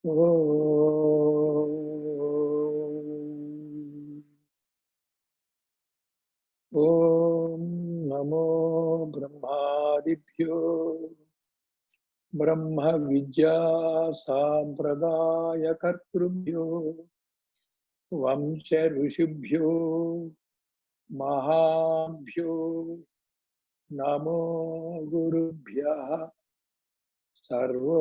ఓం నమో బ్రహ్మాదిభ్యో బ్రహ్మ విద్యా సాంప్రదాయకర్తృభ్యో వంశ ఋషిభ్యో మహాభ్యో నమో గురుభ్యః సర్వోపప్లవరహిత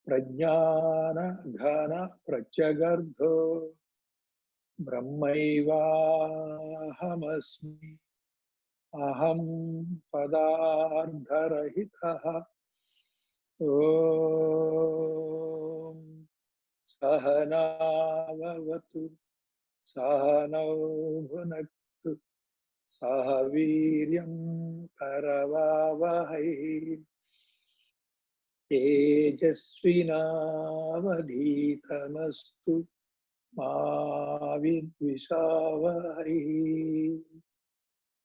ప్రజ్ఞాన ఘన ప్రత్యగర్ధో బ్రహ్మైవాహమస్మి అహం పదార్థరహితః. ఓం సహనావతు సహనౌ భునక్తు సహ వీర్యం కరవావహై తేజస్వినావధీతమస్తు మా విద్విషావహై.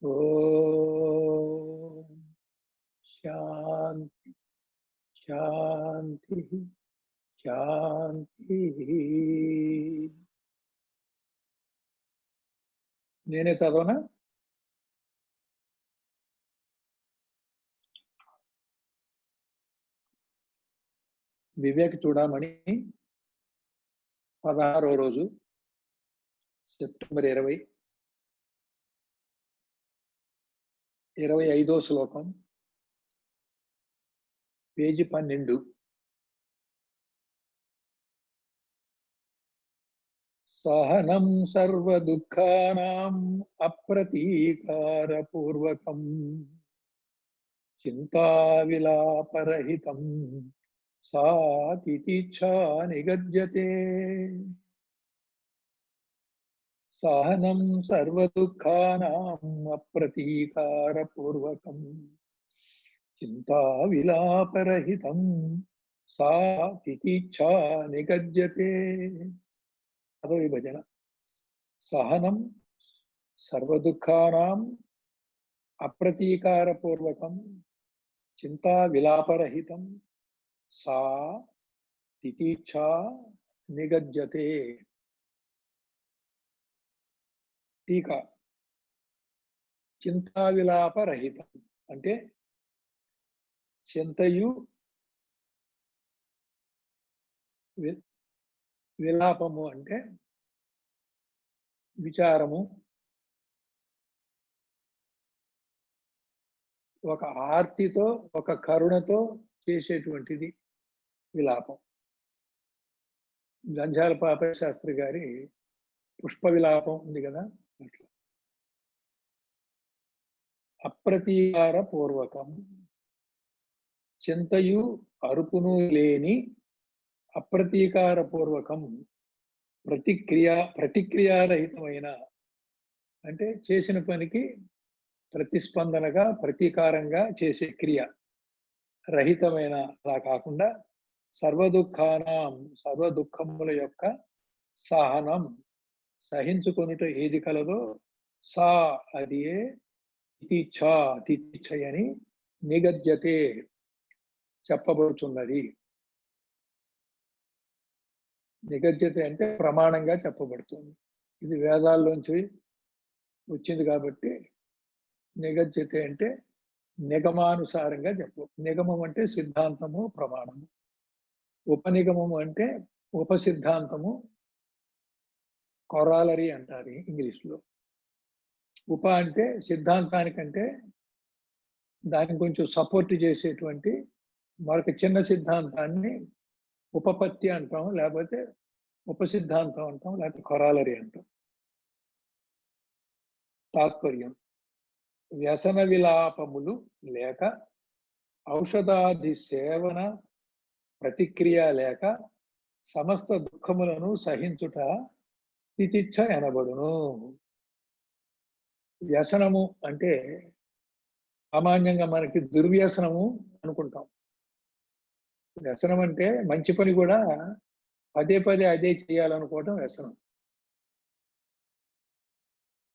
ఓం శాంతి శాంతి శాంతి. నేనే చదవనా? వివేక్ చూడమని 16వ రోజు, సెప్టెంబర్ 20, 25వ శ్లోకం, పేజీ 12. సహనం సర్వదుఃఖానాం అప్రతీకారపూర్వకం చింతావిలాపరహితం సా తితిచ్ఛా నిగద్యతే. సహనం సర్వదుఃఖానాం అప్రతీకారపూర్వకం చింతావిలాపరహితం సా తితిచ్ఛా నిగద్యతే. అదో విభజన. సహనం సర్వదుఃఖానాం అప్రతీకారపూర్వకం చింతా విలాపరహితం సా తితిచ్ఛా నిగద్యతే. టీకా. చింతా విలాపరహితం అంటే చింతయు విలాపము అంటే విచారము, ఒక ఆర్తితో ఒక కరుణతో చేసేటువంటిది విలాపం. గంజాల పాపయ్య శాస్త్రి గారి పుష్ప విలాపం ఉంది కదా, అట్లా. అప్రతీకార పూర్వకం, చింతయు అరుపును లేని అప్రతీకార పూర్వకం, ప్రతిక్రియారహితమైన అంటే చేసిన పనికి ప్రతిస్పందనగా ప్రతీకారంగా చేసే క్రియ రహితమైన, అలా కాకుండా సర్వదుఃఖానాం సర్వదుఃఖముల యొక్క సహనం సహించుకొనుట ఏది కలదో సా అది తితిచ్ఛయని నిగద్యతే చెప్పబడుతున్నది. నిగద్యతే అంటే ప్రమాణంగా చెప్పబడుతుంది. ఇది వేదాల్లోంచి వచ్చింది కాబట్టి నిగద్యతే అంటే నిగమానుసారంగా చెప్పు. నిగమం అంటే సిద్ధాంతము, ప్రమాణము. ఉపనిగమము అంటే ఉపసిద్ధాంతము, కొరాలరీ అంటారు ఇంగ్లీష్లో. ఉప అంటే సిద్ధాంతానికంటే దాన్ని కొంచెం సపోర్ట్ చేసేటువంటి మరొక చిన్న సిద్ధాంతాన్ని ఉపపత్తి అంటాం, లేకపోతే ఉపసిద్ధాంతం అంటాం, లేకపోతే కొరాలరీ అంటాం. తాత్పర్యం: వ్యసన విలాపములు లేక ఔషధాది సేవన ప్రతిక్రియ లేక సమస్త దుఃఖములను సహించుట తితిచ్ఛ ఎనబడును. వ్యసనము అంటే సామాన్యంగా మనకి దుర్వ్యసనము అనుకుంటాం. వ్యసనం అంటే మంచి పని కూడా పదే పదే అదే చేయాలనుకోవటం వ్యసనం.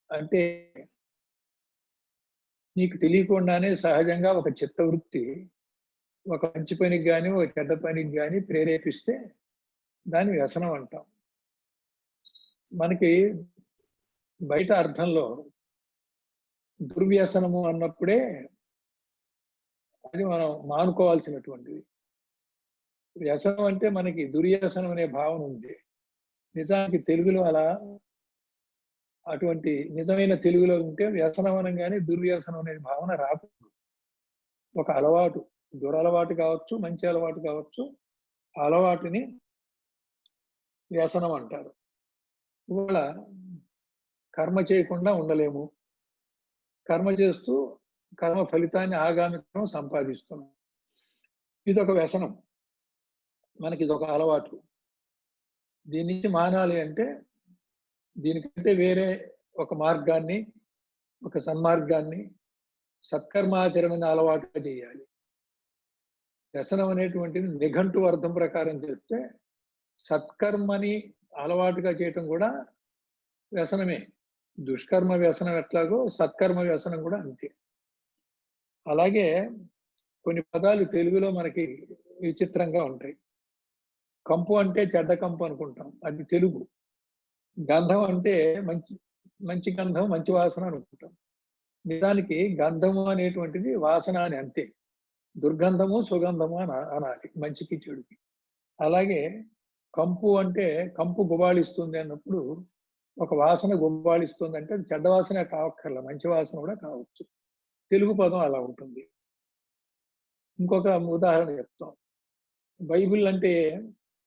అంటే నీకు తెలియకుండానే సహజంగా ఒక చిత్తవృత్తి ఒక మంచి పనికి గాని, ఒక చెడ్డ పనికి గాని ప్రేరేపిస్తే దాన్ని వ్యసనం అంటాం. మనకి బయట అర్థంలో దుర్వ్యసనము అన్నప్పుడే అది మనం మానుకోవాల్సినటువంటిది. వ్యసనం అంటే మనకి దుర్వ్యసనం అనే భావన ఉంది. నిజానికి తెలుగులో అలా అటువంటి నిజమైన తెలుగులో ఉంటే వ్యసనం అనంగానే దుర్వ్యసనం అనే భావన రాదు. ఒక అలవాటు, దురలవాటు కావచ్చు, మంచి అలవాటు కావచ్చు. ఆ అలవాటుని వ్యసనం అంటారు. ఇవాళ కర్మ చేయకుండా ఉండలేము. కర్మ చేస్తూ కర్మ ఫలితాన్ని ఆగామికం సంపాదిస్తున్నాం. ఇదొక వ్యసనం. మనకిదొక అలవాటు. దీని నుంచి మానాలి అంటే దీనికంటే వేరే ఒక మార్గాన్ని, ఒక సన్మార్గాన్ని, సత్కర్మాచరణని అలవాటుగా చేయాలి. వ్యసనం అనేటువంటిది నిఘంటు అర్థం ప్రకారం చెప్తే సత్కర్మని అలవాటుగా చేయటం కూడా వ్యసనమే. దుష్కర్మ వ్యసనం ఎట్లాగో సత్కర్మ వ్యసనం కూడా అంతే. అలాగే కొన్ని పదాలు తెలుగులో మనకి విచిత్రంగా ఉంటాయి. కంపు అంటే చెడ్డ కంపు అనుకుంటాం, అది తెలుగు. గంధం అంటే మంచి మంచి గంధం, మంచి వాసన అనుకుంటాం. నిజానికి గంధము అనేటువంటిది వాసన అని అంతే. దుర్గంధము సుగంధము అనాలి మంచికి చెడుకి. అలాగే కంపు అంటే కంపు గుబాళిస్తుంది అన్నప్పుడు ఒక వాసన గుబాళిస్తుంది అంటే అది చెడ్డ వాసన కావక్కర్లా, మంచి వాసన కూడా కావచ్చు. తెలుగు పదం అలా ఉంటుంది. ఇంకొక ఉదాహరణ చెప్తాం. బైబిల్ అంటే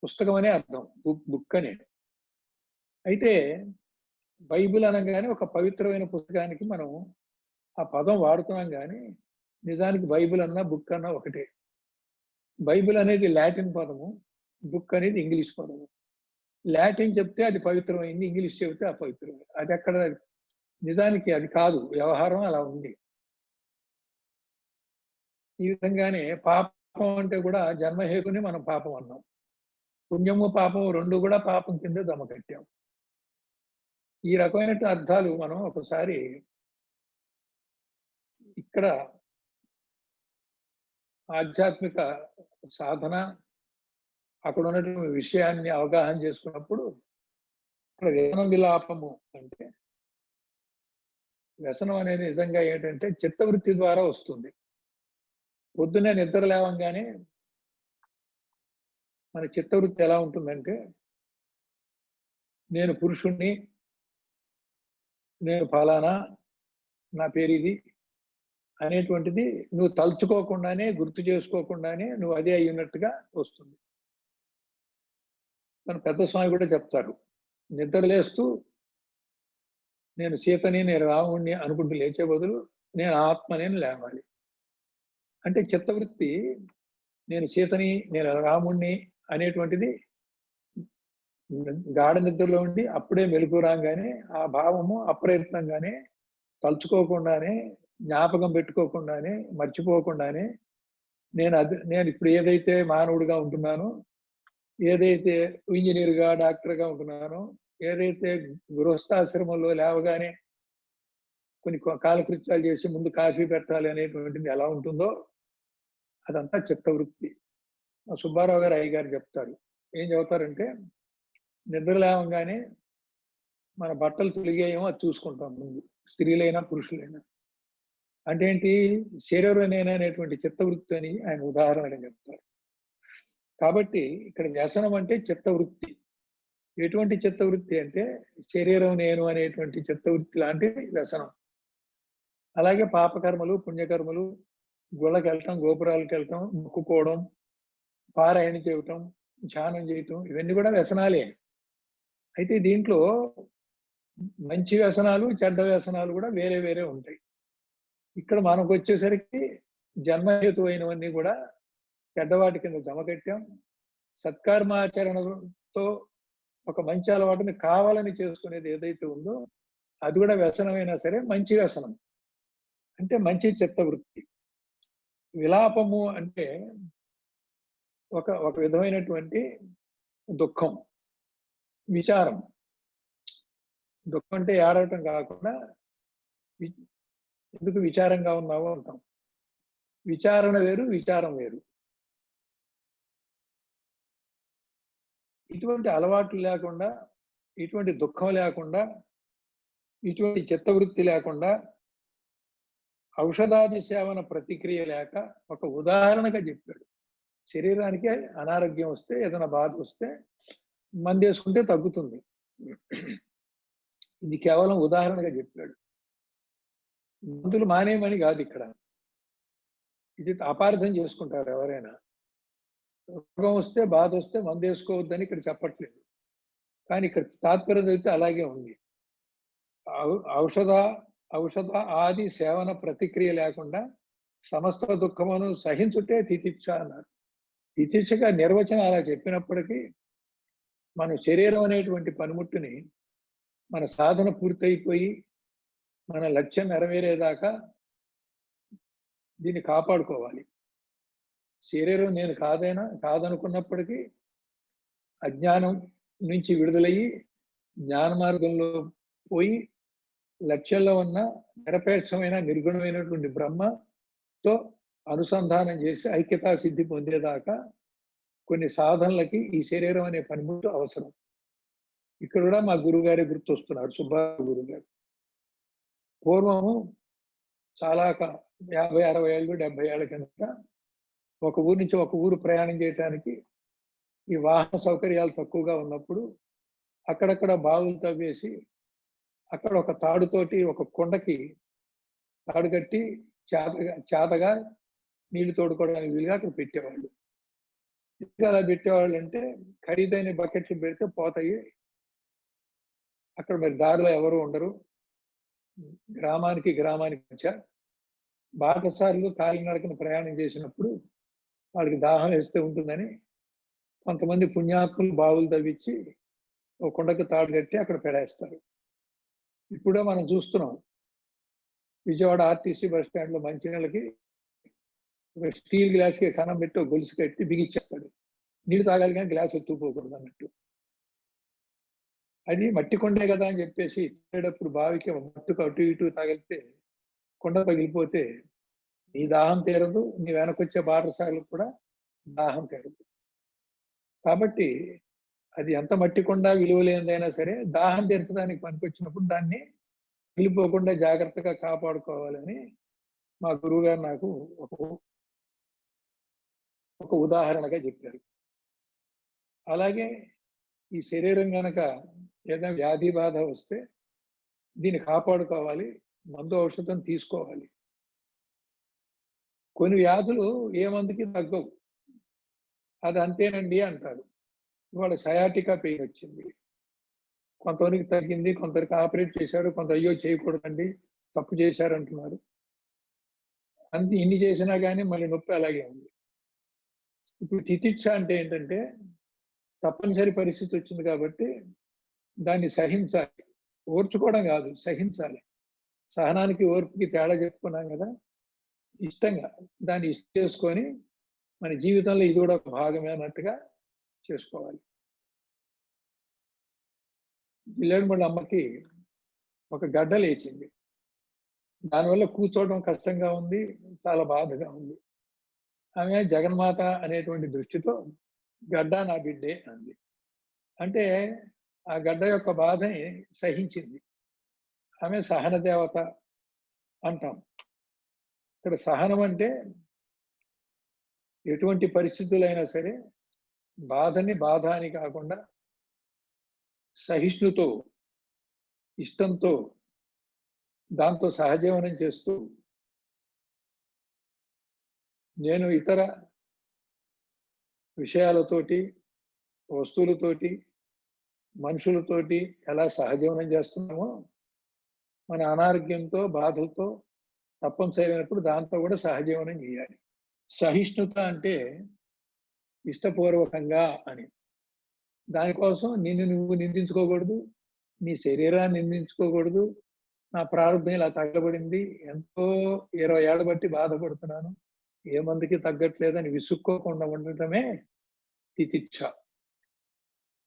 పుస్తకం అనే అర్థం, బుక్ అనే. అయితే బైబిల్ అనగానే ఒక పవిత్రమైన పుస్తకానికి మనం ఆ పదం వాడుతున్నాం కానీ నిజానికి బైబిల్ అన్నా బుక్ అన్నా ఒకటే. బైబిల్ అనేది లాటిన్ పదము, బుక్ అనేది ఇంగ్లీష్ పదము. లాటిన్ చెప్తే అది పవిత్రమైంది, ఇంగ్లీష్ చెబితే అపవిత్రమైంది. అది ఎక్కడ నిజానికి అది కాదు, వ్యవహారం అలా ఉంది. ఈ విధంగానే పాపం అంటే కూడా జన్మహేతుని మనం పాపం అన్నాం. పుణ్యము పాపము రెండు కూడా పాపం కింద దమ కట్టాం. ఈ రకమైన అర్థాలు మనం ఒకసారి ఇక్కడ ఆధ్యాత్మిక సాధన అక్కడ ఉన్నటువంటి విషయాన్ని అవగాహన చేసుకున్నప్పుడు ఇక్కడ వ్యసనం విలాపము అంటే వ్యసనం అనేది నిజంగా ఏంటంటే చిత్తవృత్తి ద్వారా వస్తుంది. పొద్దున్నే నిద్ర లేవంగానే మన చిత్తవృత్తి ఎలా ఉంటుందంటే నేను పురుషుణ్ణి, నేను ఫలానా, నా పేరు ఇది అనేటువంటిది నువ్వు తలుచుకోకుండానే, గుర్తు చేసుకోకుండానే నువ్వు అదే అయ్యున్నట్టుగా వస్తుంది. మన పెద్ద స్వామి కూడా చెప్తారు, నిద్ర లేస్తూ నేను సీతని, నేను రాముణ్ణి అనుకుంటూ లేచే బదులు నేను ఆత్మని లేవాలి. అంటే చిత్తవృత్తి నేను సీతని, నేను రాముణ్ణి అనేటువంటిది గాఢ నిద్రలో ఉండి అప్పుడే మెలుకు రాగానే ఆ భావము అప్రయత్నంగానే, తలుచుకోకుండానే, జ్ఞాపకం పెట్టుకోకుండానే, మర్చిపోకుండానే నేను ఇప్పుడు ఏదైతే మానవుడిగా ఉంటున్నానో, ఏదైతే ఇంజనీర్గా, డాక్టర్గా ఉంటున్నానో, ఏదైతే గృహస్థాశ్రమంలో లేవగానే కొన్ని కాలకృత్యాలు చేసి ముందు కాఫీ పెట్టాలి అనేటువంటిది ఎలా ఉంటుందో అదంతా చిత్తవృత్తి. సుబ్బారావు గారు అయ్యగారు చెప్తారు. ఏం చెబుతారంటే నిద్ర లేవగానే మన బట్టలు తొలిగాయేమో అది చూసుకుంటాం ముందు, స్త్రీలైనా పురుషులైనా. అంటే ఏంటి, శరీరనేనా అనేటువంటి చిత్తవృత్తి అని ఆయన ఉదాహరణగా చెప్తారు. కాబట్టి ఇక్కడ వ్యసనం అంటే చిత్తవృత్తి. ఎటువంటి చిత్తవృత్తి అంటే శరీరం నేను అనేటువంటి చిత్తవృత్తి లాంటి వ్యసనం. అలాగే పాపకర్మలు, పుణ్యకర్మలు, గుళ్ళకి వెళ్ళటం, గోపురాలకు వెళ్ళటం, మొక్కుకోవడం, పారాయణ చేయటం, ధ్యానం చేయటం, ఇవన్నీ కూడా వ్యసనాలే. అయితే దీంట్లో మంచి వ్యసనాలు, చెడ్డ వ్యసనాలు కూడా వేరే వేరే ఉంటాయి. ఇక్కడ మనకు వచ్చేసరికి జన్మహేతు అయినవన్నీ కూడా చెడ్డవాటి కింద జమకట్టాం. సత్కర్మాచరణతో ఒక మంచి అలవాటుని కావాలని చేసుకునేది ఏదైతే ఉందో అది కూడా వ్యసనమైనా సరే మంచి వ్యసనం, అంటే మంచి చిత్తవృత్తి. విలాపము అంటే ఒక ఒక విధమైనటువంటి దుఃఖం, విచారం. దుఃఖం అంటే ఏడవటం కాకుండా ఎందుకు విచారంగా ఉన్నావు అంటాం. విచారణ వేరు, విచారం వేరు. ఇటువంటి అలవాట్లు లేకుండా, ఇటువంటి దుఃఖం లేకుండా, ఇటువంటి చిత్తవృత్తి లేకుండా, ఔషధాది సేవన ప్రతిక్రియ లేక ఒక ఉదాహరణగా చెప్పాడు. శరీరానికి అనారోగ్యం వస్తే, ఏదైనా బాధ వస్తే మందేసుకుంటే తగ్గుతుంది. ఇది కేవలం ఉదాహరణగా చెప్పాడు. మందులు మానేయమని కాదు ఇక్కడ. ఇది అపార్థం చేసుకుంటారు ఎవరైనా. రోగం వస్తే, బాధ వస్తే మందు వేసుకోవద్దని ఇక్కడ చెప్పట్లేదు. కానీ ఇక్కడ తాత్పర్యం అయితే అలాగే ఉంది. ఔషధ ఆది సేవన ప్రతిక్రియ లేకుండా సమస్త దుఃఖమును సహించుటే తితిక్ష అన్నారు. తితిక్షగా నిర్వచనం అలా చెప్పినప్పటికీ మన శరీరం అనేటువంటి పనిముట్టుని మన సాధన పూర్తయిపోయి మన లక్ష్యం నెరవేరేదాకా దీన్ని కాపాడుకోవాలి. శరీరం నేను కాదనుకున్నప్పటికీ అజ్ఞానం నుంచి విడుదలయ్యి జ్ఞాన మార్గంలో పోయి లక్ష్యంలో ఉన్న నిరపేక్షమైన నిర్గుణమైనటువంటి బ్రహ్మతో అనుసంధానం చేసి ఐక్యతా సిద్ధి పొందేదాకా కొన్ని సాధనలకి ఈ శరీరం అనే పనిముట్టు అవసరం. ఇక్కడ కూడా మా గురువుగారి గుర్తొస్తున్నారు, సుబ్బారావు గురువు గారు. పూర్వము చాలా 50-60 ఏళ్ళు 70 ఏళ్ళ కిందట ఒక ఊరు నుంచి ఒక ఊరు ప్రయాణం చేయడానికి ఈ వాహన సౌకర్యాలు తక్కువగా ఉన్నప్పుడు అక్కడక్కడ బావులు తవ్వేసి అక్కడ ఒక తాడుతోటి ఒక కొండకి తాడు కట్టి చేతగా నీళ్లు తోడుకోవడానికి వీలుగా అక్కడ పెట్టేవాళ్ళు. ఇంకా అలా పెట్టేవాళ్ళు అంటే ఖరీదైన బకెట్లు పెడితే పోతాయి. అక్కడ మరి దారిలో ఎవరు ఉండరు. గ్రామానికి మధ్య బాటసారులు కాలినడకన ప్రయాణం చేసినప్పుడు వాళ్ళకి దాహం వేస్తే ఉంటుందని కొంతమంది పుణ్యాత్ములు బావులు తవ్వించి ఒక కొండకు తాడు కట్టి అక్కడ పెడేస్తారు. ఇప్పుడే మనం చూస్తున్నాం, విజయవాడ ఆర్టీసీ బస్ స్టాండ్లో మంచినీళ్ళకి ఒక స్టీల్ గ్లాస్కి కనం పెట్టి ఒక గొలుసు కట్టి బిగిచ్చేస్తాడు. నీళ్ళు తాగాలి కానీ గ్లాస్ ఎత్తుకుపోకూడదు అన్నట్టు. అది మట్టి కొండే కదా అని చెప్పేసి తాగేటప్పుడు బావికి మట్టుకు అటు ఇటు తగిలితే కొండ పగిలిపోతే నీ దాహం తీరదు, నీ వెనకొచ్చే బాటసారులకు కూడా దాహం తీరదు. కాబట్టి అది ఎంత మట్టి కొండ విలువ లేనిదైనా సరే దాహం తీర్చడానికి పనికొచ్చినప్పుడు దాన్ని పగిలిపోకుండా జాగ్రత్తగా కాపాడుకోవాలని మా గురువుగారు నాకు ఒక ఉదాహరణగా చెప్పారు. అలాగే ఈ శరీరం కనుక ఏదైనా వ్యాధి బాధ వస్తే దీన్ని కాపాడుకోవాలి, మందు ఔషధం తీసుకోవాలి. కొన్ని వ్యాధులు ఏ మందుకి తగ్గవు, అది అంతేనండి అంటారు. ఇవాళ సయాటికా పెయిన్ వచ్చింది, కొంతవరకు తగ్గింది, కొందరికి ఆపరేట్ చేశారు, కొంత అయ్యో చేయకూడదండి తప్పు చేశారంటున్నారు. ఇన్ని చేసినా కానీ మళ్ళీ నొప్పి అలాగే ఉంది. ఇప్పుడు తితిక్ష అంటే ఏంటంటే తప్పనిసరి పరిస్థితి వచ్చింది కాబట్టి దాన్ని సహించాలి. ఓర్చుకోవడం కాదు, సహించాలి. సహనానికి ఓర్పుకి తేడా చెప్పుకున్నాం కదా. ఇష్టంగా దాన్ని చేసుకొని మన జీవితంలో ఇది కూడా ఒక భాగమే అన్నట్టుగా చేసుకోవాలి. జిల్లేడుమల్లి అమ్మకి ఒక గడ్డ లేచింది. దానివల్ల కూర్చోవడం కష్టంగా ఉంది, చాలా బాధగా ఉంది. ఆమె జగన్మాత అనేటువంటి దృష్టితో గడ్డ నా బిడ్డే అంది. అంటే ఆ గడ్డ యొక్క బాధని సహించింది. ఆమె సహన దేవత అంటాం. ఇక్కడ సహనం అంటే ఎటువంటి పరిస్థితులైనా సరే బాధని బాధ అని కాకుండా సహిష్ణుతో, ఇష్టంతో దాంతో సహజీవనం చేస్తూ నేను ఇతర విషయాలతోటి, వస్తువులతోటి, మనుషులతోటి ఎలా సహజీవనం చేస్తున్నామో మన అనారోగ్యంతో, బాధలతో తప్పనిసరైనప్పుడు దాంతో కూడా సహజీవనం చేయాలి. సహిష్ణుత అంటే ఇష్టపూర్వకంగా అని. దానికోసం నిన్ను నువ్వు నిందించుకోకూడదు, నీ శరీరాన్ని నిందించుకోకూడదు. నా ప్రారంభం ఇలా తగ్గబడింది, ఎంతో 20 ఏళ్ల బట్టి బాధపడుతున్నాను, ఏ మందికి తగ్గట్లేదని విసుక్కోకుండా ఉండటమే తితిక్ష.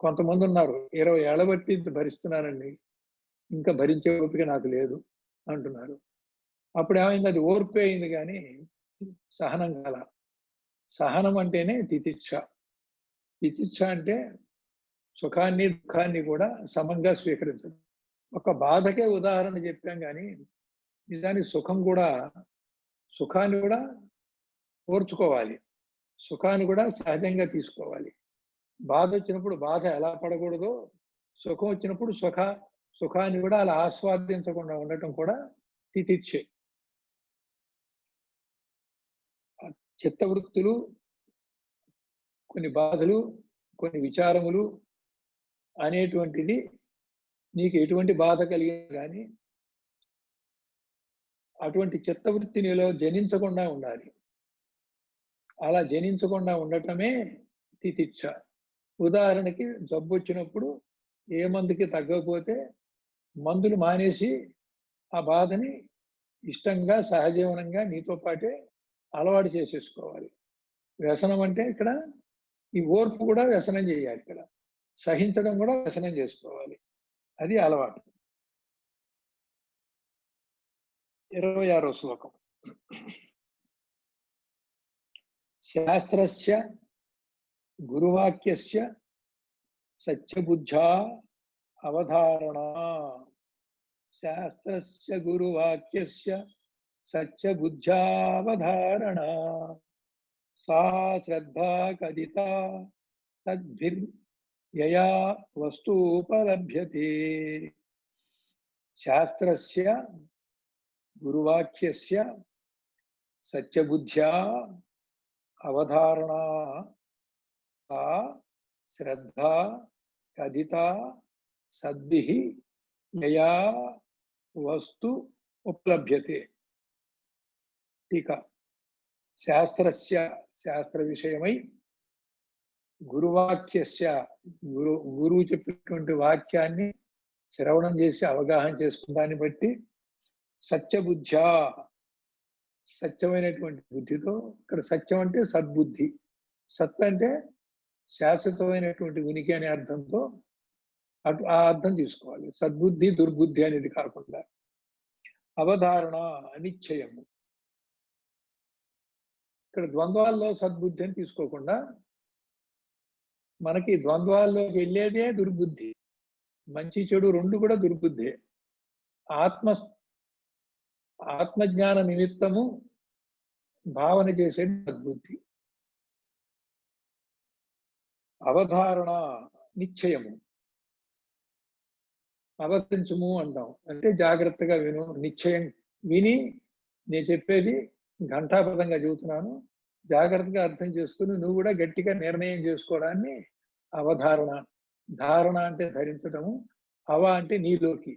కొంతమంది ఉన్నారు 20 ఏళ్ల బట్టి భరిస్తున్నానండి, ఇంకా భరించే ఓపిక నాకు లేదు అంటున్నారు. అప్పుడు ఏమైంది, అది ఓర్పు అయింది కానీ సహనం కాల. సహనం అంటేనే తితిక్ష. తితిక్ష అంటే సుఖాన్ని దుఃఖాన్ని కూడా సమంగా స్వీకరించడం. ఒక బాధకే ఉదాహరణ చెప్పాం కానీ నిజానికి సుఖాన్ని కూడా ఓర్చుకోవాలి, సుఖాన్ని కూడా సహజంగా తీసుకోవాలి. బాధ వచ్చినప్పుడు బాధ ఎలా పడకూడదో, సుఖం వచ్చినప్పుడు సుఖాన్ని కూడా అలా ఆస్వాదించకుండా ఉండటం కూడా తితిచ్చే. చిత్తవృత్తులు, కొన్ని బాధలు, కొన్ని విచారములు అనేటువంటిది నీకు ఎటువంటి బాధ కలిగినా కానీ అటువంటి చిత్తవృత్తి నీలో జనించకుండా ఉండాలి. అలా జనించకుండా ఉండటమే తితిచ్చ. ఉదాహరణకి జబ్బు వచ్చినప్పుడు ఏ మందుకి తగ్గకపోతే మందులు మానేసి ఆ బాధని ఇష్టంగా సహజీవనంగా నీతో పాటే అలవాటు చేసేసుకోవాలి. వ్యసనం అంటే ఇక్కడ ఈ ఓర్పు కూడా వ్యసనం చేయాలి, ఇక్కడ సహించడం కూడా వ్యసనం చేసుకోవాలి. అది అలవాటు. 26వ శ్లోకం. శాస్త్రస్య గురువాక్యస్య సత్యబుద్ధా అవధారణ. శాస్త్రస్య గురువాక్యస్య సత్యబుద్ధ్యావధారణ. సా శ్రద్ధా కదిత తద్భిర్యయా వస్తూపలభ్యతే. శాస్త్రస్య గురువాక్యస్య సత్యబుద్ధ్యా అవధారణ. సా శ్రద్ధా కదిత సద్భిః యయా వస్తు ఉపలభ్యతే. టీకా. శాస్త్రస్య శాస్త్ర విషయమై, గురువాక్యస్య గురువు చెప్పినటువంటి వాక్యాన్ని శ్రవణం చేసి అవగాహన చేసుకున్న దాన్ని బట్టి సత్యబుద్ధ్యా సత్యమైనటువంటి బుద్ధితో, ఇక్కడ సత్యం అంటే సద్బుద్ధి, సత్ అంటే శాశ్వతమైనటువంటి ఉనికి అనే అర్థంతో ఆ అర్థం తీసుకోవాలి. సద్బుద్ధి దుర్బుద్ధి అనేది కాకుండా అవధారణ అనిశ్చయము. ఇక్కడ ద్వంద్వాల్లో సద్బుద్ధి అని తీసుకోకుండా మనకి ద్వంద్వాల్లోకి వెళ్ళేదే దుర్బుద్ధి. మంచి చెడు రెండు కూడా దుర్బుద్ధే. ఆత్మజ్ఞాన నిమిత్తము భావన చేసే సద్బుద్ధి. అవధారణ నిశ్చయము. అవతరించుము అంటాం అంటే జాగ్రత్తగా విను, నిశ్చయం విని నేను చెప్పేది ఘంటాపదంగా చెబుతున్నాను, జాగ్రత్తగా అర్థం చేసుకుని నువ్వు కూడా గట్టిగా నిర్ణయం చేసుకోవడాన్ని అవధారణ. ధారణ అంటే ధరించడము, అవ అంటే నీలోకి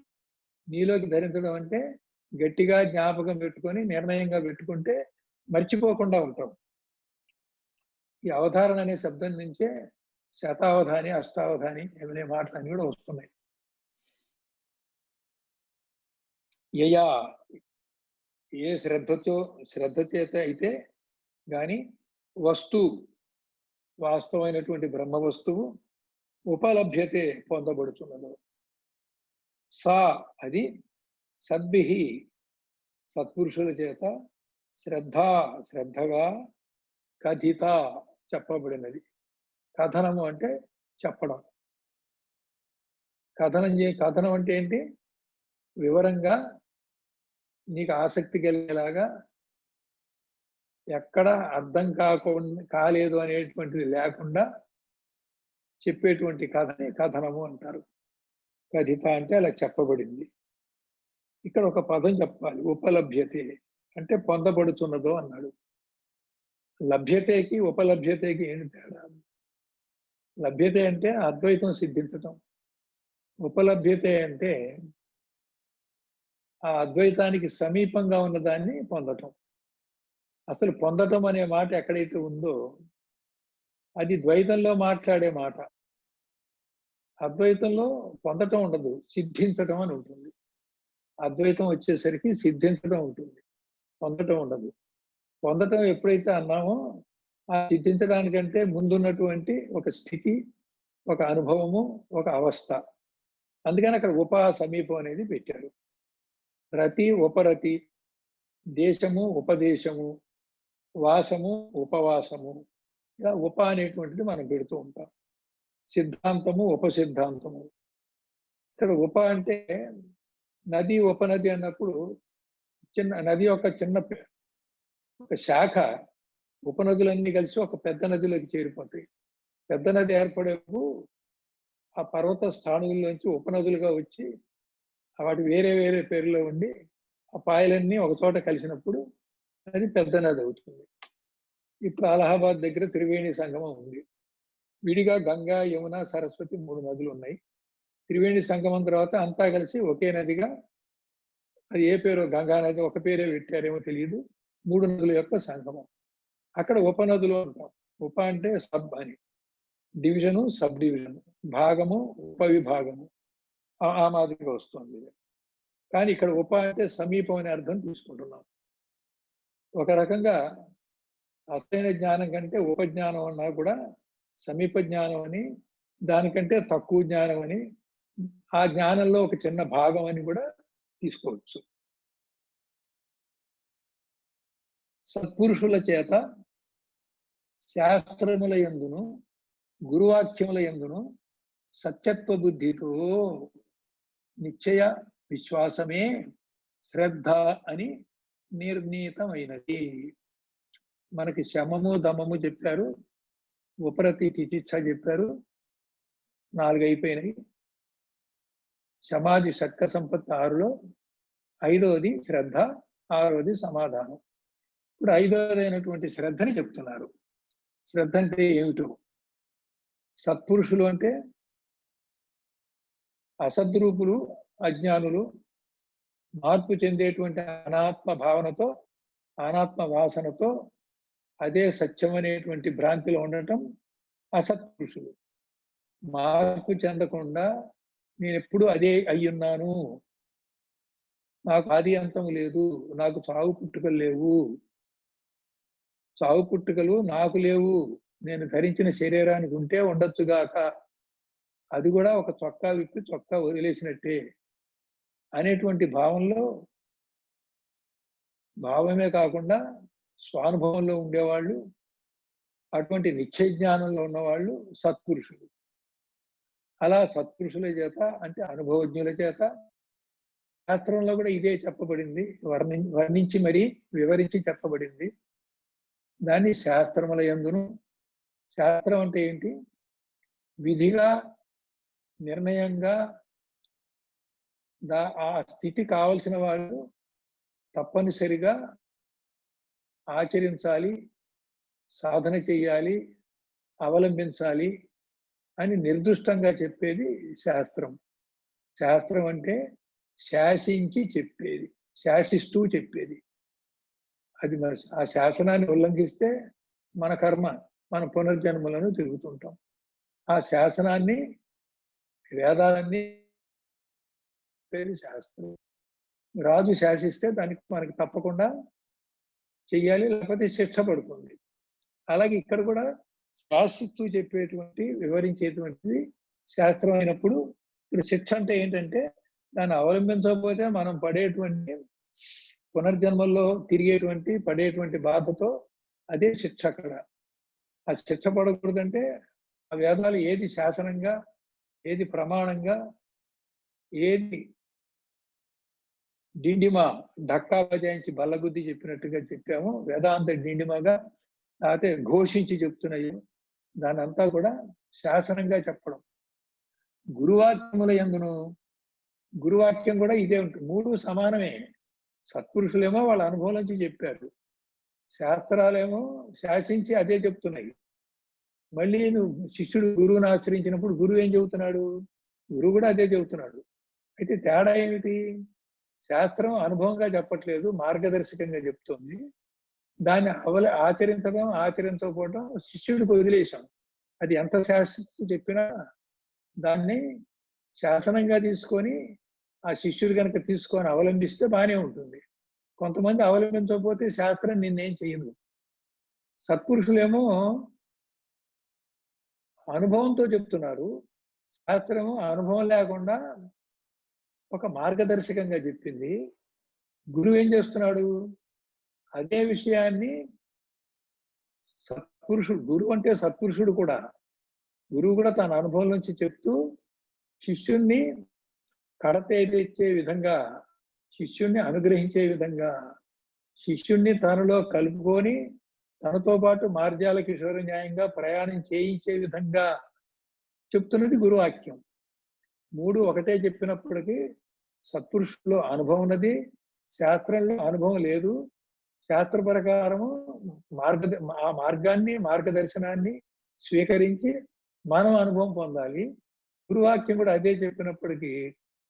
ధరించడం అంటే గట్టిగా జ్ఞాపకం పెట్టుకొని నిర్ణయంగా పెట్టుకుంటే మర్చిపోకుండా ఉంటాం. ఈ అవధారణ అనే శబ్దం నుంచే శతావధాని, అష్టావధాని అనే మాటలన్నీ కూడా వస్తున్నాయి. యయా ఏ శ్రద్ధ చేత అయితే గాని వాస్తవమైనటువంటి బ్రహ్మ వస్తువు ఉపలభ్యతే పొందబడుతున్నదో, సా అది సద్భిః సత్పురుషుల చేత శ్రద్ధగా కథిత చెప్పబడినది. కథనము అంటే చెప్పడం. కథనం అంటే ఏంటి? వివరంగా నీకు ఆసక్తి కలిగేలాగా, ఎక్కడ అర్థం కాలేదు అనేటువంటిది లేకుండా చెప్పేటువంటి కథని కథనము అంటారు. కథిత అంటే అలా చెప్పబడింది. ఇక్కడ ఒక పదం చెప్పాలి, ఉపలభ్యతే అంటే పొందబడుతున్నదో అన్నాడు. లభ్యతకి ఉపలభ్యతకి ఏంటి తేడా? లభ్యత అంటే అద్వైతం సిద్ధించటం, ఉపలభ్యత అంటే ఆ అద్వైతానికి సమీపంగా ఉన్నదాన్ని పొందటం. అసలు పొందటం అనే మాట ఎక్కడైతే ఉందో అది ద్వైతంలో మాట్లాడే మాట. అద్వైతంలో పొందటం ఉండదు, సిద్ధించటం అని ఉంటుంది. అద్వైతం వచ్చేసరికి సిద్ధించడం ఉంటుంది, పొందటం ఉండదు. పొందటం ఎప్పుడైతే అన్నామో ఆ సిద్ధించడానికంటే ముందున్నటువంటి ఒక స్థితి, ఒక అనుభవము, ఒక అవస్థ. అందుకని అక్కడ సమీపం అనేది పెట్టారు. రతి ఉపరతి, దేశము ఉపదేశము, వాసము ఉపవాసము, ఇలా అనేటువంటిది మనం పెడుతూ ఉంటాం. సిద్ధాంతము, ఉపసిద్ధాంతము. ఇక్కడ ఉప అంటే నది, ఉపనది అన్నప్పుడు చిన్న నది యొక్క చిన్న ఒక శాఖ ఉపనదులన్నీ కలిసి ఒక పెద్ద నదిలోకి చేరిపోతాయి. పెద్ద నది ఏర్పడేపు ఆ పర్వత స్థానుల్లోంచి ఉపనదులుగా వచ్చి వాటి వేరే వేరే పేర్లో ఉండి ఆ పాయలన్నీ ఒక చోట కలిసినప్పుడు అది పెద్ద నది అవుతుంది. ఇప్పుడు అలహాబాద్ దగ్గర త్రివేణి సంగమం ఉంది. విడిగా గంగా, యమున, సరస్వతి 3 నదులు ఉన్నాయి. త్రివేణి సంగమం తర్వాత అంతా కలిసి ఒకే నదిగా, అది ఏ పేరు, గంగా నది ఒక పేరే పెట్టారేమో తెలియదు, 3 నదుల యొక్క సంగమం. అక్కడ ఉపనదులు అంటాం. ఉప అంటే సబ్ అని, డివిజను, సబ్ డివిజన్, భాగము, ఉపవిభాగము, ఆ మాదిరిగా వస్తుంది. కానీ ఇక్కడ ఉప అంటే సమీపం అనే అర్థం తీసుకుంటున్నాం. ఒక రకంగా అసలైన జ్ఞానం కంటే ఉపజ్ఞానం అన్నా కూడా సమీప జ్ఞానం అని, దానికంటే తక్కువ జ్ఞానం అని, ఆ జ్ఞానంలో ఒక చిన్న భాగం అని కూడా తీసుకోవచ్చు. సత్పురుషుల చేత శాస్త్రముల యందును గురువాక్యముల యందును సత్యత్వ బుద్ధితో నిశ్చయ విశ్వాసమే శ్రద్ధ అని నిర్ణీతమైనది. మనకి శమము, దమము చెప్పారు, ఉపరతి, తితిచ్ఛ చెప్పారు, 4 అయిపోయినాయి. సమాధి, షట్క సంపత్తి 6లో 5వది శ్రద్ధ, 6వది సమాధానం. ఇప్పుడు 5వదైనటువంటి శ్రద్ధని చెప్తున్నారు. శ్రద్ధ అంటే ఏమిటో. సత్పురుషులు అంటే అసద్రూపులు, అజ్ఞానులు, మార్పు చెందేటువంటి అనాత్మ భావనతో, అనాత్మ వాసనతో అదే సత్యం అనేటువంటి భ్రాంతిలో ఉండటం అసత్పురుషులు. మార్పు చెందకుండా నేను ఎప్పుడు అదే అయ్యున్నాను, నాకు ఆది అంతం లేదు, నాకు చావు పుట్టుకలు లేవు, చావు పుట్టుకలు నాకు లేవు, నేను ధరించిన శరీరానికి ఉంటే ఉండొచ్చుగాక, అది కూడా ఒక చొక్కా విప్పి చొక్కా వదిలేసినట్టే అనేటువంటి భావంలో, భావమే కాకుండా స్వానుభవంలో ఉండేవాళ్ళు, అటువంటి నిశ్చయ జ్ఞానంలో ఉన్నవాళ్ళు సత్పురుషులు. అలా సత్పురుషుల చేత అంటే అనుభవజ్ఞుల చేత, శాస్త్రంలో కూడా ఇదే చెప్పబడింది, వర్ణించి మరీ వివరించి చెప్పబడింది. దాన్ని శాస్త్రముల యందును, శాస్త్రం అంటే ఏంటి, విధిగా నిర్ణయంగా ఆ స్థితి కావలసిన వాళ్ళు తప్పనిసరిగా ఆచరించాలి, సాధన చెయ్యాలి, అవలంబించాలి అని నిర్దిష్టంగా చెప్పేది శాస్త్రం. శాస్త్రం అంటే శాసించి చెప్పేది, శాసిస్తూ చెప్పేది. అది మన ఆ శాసనాన్ని ఉల్లంఘిస్తే మన కర్మ, మన పునర్జన్మలను తిరుగుతుంటాం. ఆ శాసనాన్ని, వేదాలన్నీ చెప్పేది శాస్త్రం. రాజు శాసిస్తే దానికి మనకి తప్పకుండా చెయ్యాలి, లేకపోతే శిక్ష పడుతుంది. అలాగే ఇక్కడ కూడా శాసిస్తూ చెప్పేటువంటి, వివరించేటువంటిది శాస్త్రం అయినప్పుడు, ఇప్పుడు శిక్ష అంటే ఏంటంటే దాన్ని అవలంబించకపోతే మనం పడేటువంటి పునర్జన్మల్లో తిరిగేటువంటి పడేటువంటి బాధతో అదే శిక్ష. అక్కడ ఆ శిక్ష పడకూడదంటే ఆ వేదాలు ఏది శాసనంగా, ఏది ప్రమాణంగా, ఏది డిండిమా ఢక్కా బజాయించి బల్లగుద్ది చెప్పినట్టుగా చెప్పాము, వేదాంత డిండిమాగా లేకపోతే ఘోషించి చెప్తున్నాయి, దానంతా కూడా శాసనంగా చెప్పడం. గురువాక్యముల యందును, గురువాక్యం కూడా ఇదే ఉంటుంది, 3 సమానమే. సత్పురుషులేమో వాళ్ళ అనుభవం నుంచి చెప్పారు, శాస్త్రాలేమో శాసించి అదే చెప్తున్నాయి. మళ్ళీ నువ్వు శిష్యుడు గురువుని ఆశ్రయించినప్పుడు గురువు ఏం చెబుతున్నాడు, గురువు కూడా అదే చెబుతున్నాడు. అయితే తేడా ఏమిటి, శాస్త్రం అనుభవంగా చెప్పట్లేదు, మార్గదర్శకంగా చెప్తుంది. దాన్ని ఆచరించడం, ఆచరించకపోవడం శిష్యుడికి వదిలేశాం. అది ఎంత శాస్త్రం చెప్పినా దాన్ని శాసనంగా తీసుకొని ఆ శిష్యుడు కనుక తీసుకొని అవలంబిస్తే బానే ఉంటుంది. కొంతమంది అవలంబించకపోతే శాస్త్రం నిన్నేం చేయదు. సత్పురుషులేమో అనుభవంతో చెప్తున్నారు, శాస్త్రము అనుభవం లేకుండా ఒక మార్గదర్శకంగా చెప్పింది. గురువు ఏం చేస్తున్నాడు, అదే విషయాన్ని సత్పురుషుడు, గురువు అంటే సత్పురుషుడు కూడా గురువు కూడా తన అనుభవం నుంచి చెప్తూ శిష్యుణ్ణి కడతేరిచ్చే విధంగా, శిష్యుణ్ణి అనుగ్రహించే విధంగా, శిష్యుణ్ణి తనలో కలుపుకొని తనతో పాటు మార్జాల కిషోర న్యాయంగా ప్రయాణం చేయించే విధంగా చెప్తున్నది గురువాక్యం. మూడు ఒకటే చెప్పినప్పటికీ సత్పురుషుల్లో అనుభవం ఉన్నది, శాస్త్రంలో అనుభవం లేదు. శాస్త్ర ప్రకారము ఆ మార్గాన్ని, మార్గదర్శనాన్ని స్వీకరించి మనం అనుభవం పొందాలి. గురువాక్యం కూడా అదే చెప్పినప్పటికీ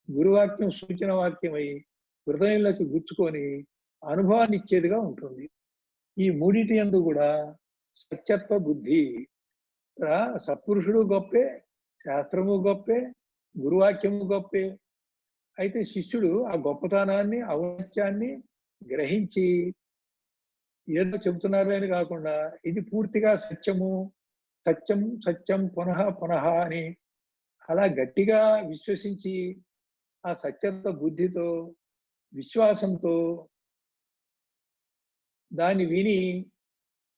గురువాక్యం సూచన వాక్యమై హృదయంలోకి గుచ్చుకొని అనుభవాన్ని ఇచ్చేదిగా ఉంటుంది. ఈ మూడిటి యందు కూడా సత్యత్వ బుద్ధి. సత్పురుషుడు గొప్పే, శాస్త్రము గొప్పే, గురువాక్యము గొప్పే. అయితే శిష్యుడు ఆ గొప్పతనాన్ని, ఔన్నత్యాన్ని గ్రహించి ఏదో చెబుతున్నారు అని కాకుండా ఇది పూర్తిగా సత్యము, సత్యం సత్యం పునః పునః అని అలా గట్టిగా విశ్వసించి ఆ సత్యత్వ బుద్ధితో, విశ్వాసంతో దాన్ని విని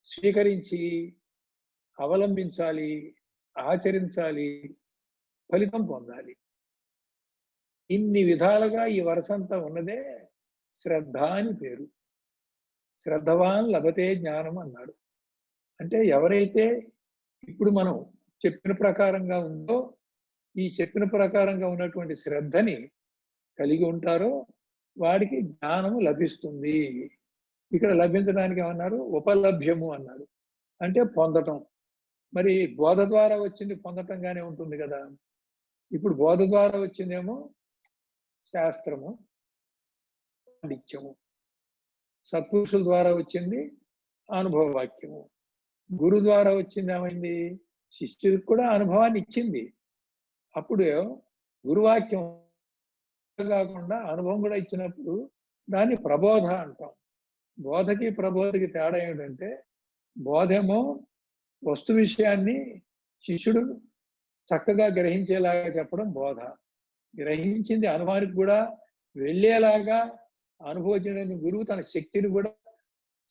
స్వీకరించి అవలంబించాలి, ఆచరించాలి, ఫలితం పొందాలి. ఇన్ని విధాలుగా ఈ వరసంతా ఉన్నదే శ్రద్ధ అని పేరు. శ్రద్ధవాన్ లభతే జ్ఞానం అన్నాడు. అంటే ఎవరైతే ఇప్పుడు మనం చెప్పిన ప్రకారంగా ఉందో, ఈ చెప్పిన ప్రకారంగా ఉన్నటువంటి శ్రద్ధని కలిగి ఉంటారో వాడికి జ్ఞానము లభిస్తుంది. ఇక్కడ లభించడానికి ఏమన్నారు? ఉపలభ్యము అన్నారు. అంటే పొందటం. మరి బోధ ద్వారా వచ్చింది పొందటంగానే ఉంటుంది కదా. ఇప్పుడు బోధ ద్వారా వచ్చిందేమో శాస్త్రము, పాండిత్యము. సత్పురుషుల ద్వారా వచ్చింది అనుభవ వాక్యము. గురు ద్వారా వచ్చింది ఏమైంది? శిష్యుడికి కూడా అనుభవాన్ని ఇచ్చింది. అప్పుడు గురువాక్యం కాకుండా అనుభవం కూడా ఇచ్చినప్పుడు దాన్ని ప్రబోధ అంటాం. బోధకి ప్రబోధకి తేడా ఏమిటంటే, బోధేమో వస్తు విషయాన్ని శిష్యుడు చక్కగా గ్రహించేలాగా చెప్పడం బోధ. గ్రహించింది అనుభవానికి కూడా వెళ్ళేలాగా అనుభవించిన గురువు తన శక్తిని కూడా,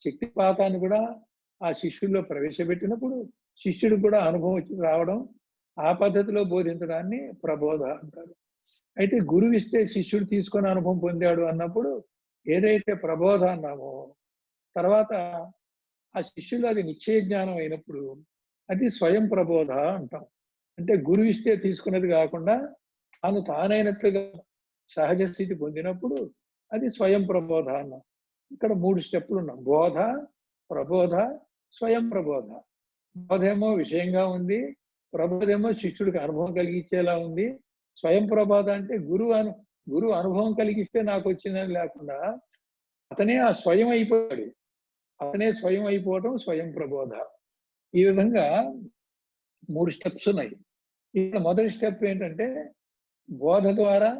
శక్తిపాతాన్ని కూడా ఆ శిష్యుల్లో ప్రవేశపెట్టినప్పుడు శిష్యుడికి కూడా అనుభవం రావడం, ఆ పద్ధతిలో బోధించడాన్ని ప్రబోధ అంటారు. అయితే గురువు ఇస్తే శిష్యుడు తీసుకొని అనుభవం పొందాడు అన్నప్పుడు ఏదైతే ప్రబోధ అన్నామో, తర్వాత ఆ శిష్యులు అది నిశ్చయ జ్ఞానం అయినప్పుడు అది స్వయం ప్రబోధ అంటాం. అంటే గురువు ఇస్తే తీసుకున్నది కాకుండా తాను తానైనట్లుగా సహజ స్థితి పొందినప్పుడు అది స్వయం ప్రబోధ అన్నాం. ఇక్కడ 3 స్టెప్పులు ఉన్నాం: బోధ, ప్రబోధ, స్వయం ప్రబోధ. బోధేమో విషయంగా ఉంది, ప్రబోధేమో శిష్యుడికి అనుభవం కలిగించేలా ఉంది. స్వయం ప్రబోధ అంటే గురువు అనుభవం కలిగిస్తే నాకు వచ్చిందని లేకుండా అతనే ఆ స్వయం అయిపోయాడు. అతనే స్వయం అయిపోవడం స్వయం ప్రబోధ. ఈ విధంగా 3 స్టెప్స్ ఉన్నాయి. ఇక్కడ మొదటి స్టెప్ ఏంటంటే బోధ ద్వారా,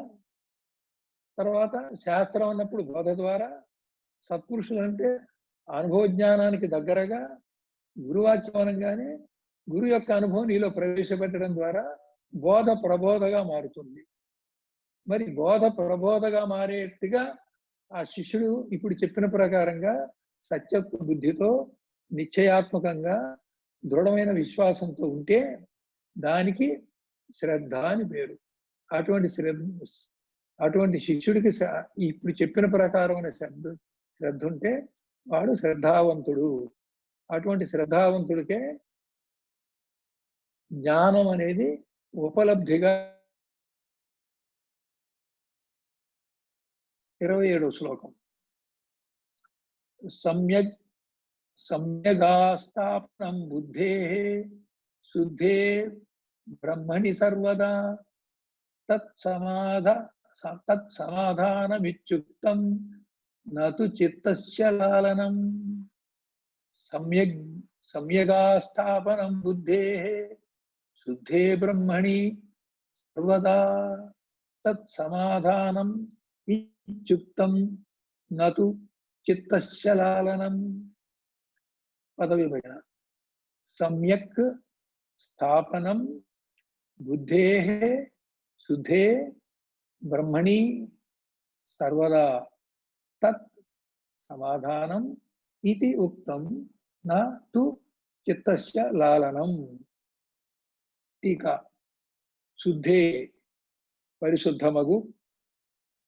తర్వాత శాస్త్రం అన్నప్పుడు బోధ ద్వారా, సత్పురుషులు అంటే అనుభవ జ్ఞానానికి దగ్గరగా గురువాక్యం అనగానే గురు యొక్క అనుభవం నీలో ప్రవేశపెట్టడం ద్వారా బోధ ప్రబోధగా మారుతుంది. మరి బోధ ప్రబోధగా మారేట్టుగా ఆ శిష్యుడు ఇప్పుడు చెప్పిన ప్రకారంగా సత్యత్వ బుద్ధితో, నిశ్చయాత్మకంగా, దృఢమైన విశ్వాసంతో ఉంటే దానికి శ్రద్ధ అని పేరు. అటువంటి శిష్యుడికి ఇప్పుడు చెప్పిన ప్రకారమైన శ్రద్ధ ఉంటే వాడు శ్రద్ధావంతుడు. అటువంటి శ్రద్ధావంతుడికే జ్ఞానం అనేది ఉపలబ్ధిగా 27వ శ్లోకం. సమ్యగాస్థాపనం బుద్ధేః శుద్ధే బ్రహ్మణి సర్వదా తత్సమాధానమిత్యుక్తం నతు చిత్తస్య లాలనం. సమ్యగాస్థాపనం బుద్ధేః శుద్ధే బ్రహ్మణి సర్వదా తత్సమాధానం ఇత్యుక్తం నతు చిత్తస్య లాలనం. పదవిభజన. సమ్యక్ స్థాపనం బుద్ధేః శుద్ధే బ్రహ్మణి సర్వదా తత్ సమాధానం ఇతి ఉక్తం న తు చిత్తస్య లాలనం. టీకా శుద్ధే పరిశుద్ధమగు.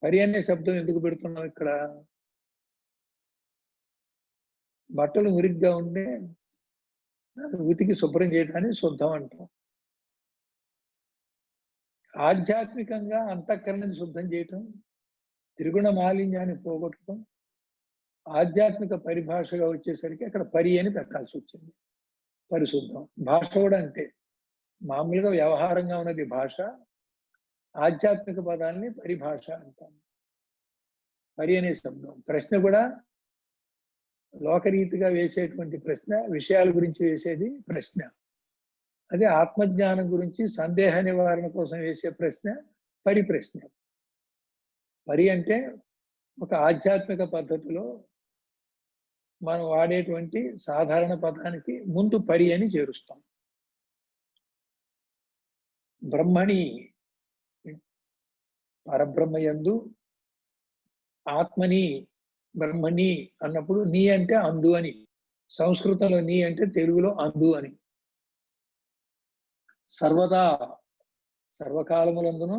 పరి అనే శబ్దం ఎందుకు పెడుతున్నాం ఇక్కడ? బట్టలు మురిగ్గా ఉంటే ఉతికి శుభ్రం చేయడాన్ని శుద్ధం అంటాం. ఆధ్యాత్మికంగా అంతఃకరణని శుద్ధం చేయటం, త్రిగుణ మాలిన్యాన్ని పోగొట్టడం ఆధ్యాత్మిక పరిభాషగా వచ్చేసరికి అక్కడ పరి అని పెట్టాల్సి వచ్చింది. పరిశుద్ధం. భాష కూడా అంతే. మామూలుగా వ్యవహారంగా ఉన్నది భాష. ఆధ్యాత్మిక పదాలని పరిభాష అంటాం. పరి అనే శబ్దం. ప్రశ్న కూడా లోకరీతిగా వేసేటువంటి ప్రశ్న, విషయాల గురించి వేసేది ప్రశ్న. అదే ఆత్మజ్ఞానం గురించి సందేహ నివారణ కోసం వేసే ప్రశ్న పరిప్రశ్న. పరి అంటే ఒక ఆధ్యాత్మిక పద్ధతిలో మనం వాడేటువంటి సాధారణ పదానికి ముందు పరి అని చేరుస్తాం. బ్రహ్మణి పరబ్రహ్మయందు, ఆత్మని బ్రహ్మణి అన్నప్పుడు నీ అంటే అందు అని. సంస్కృతంలో నీ అంటే తెలుగులో అందు అని. సర్వదా సర్వకాలములందును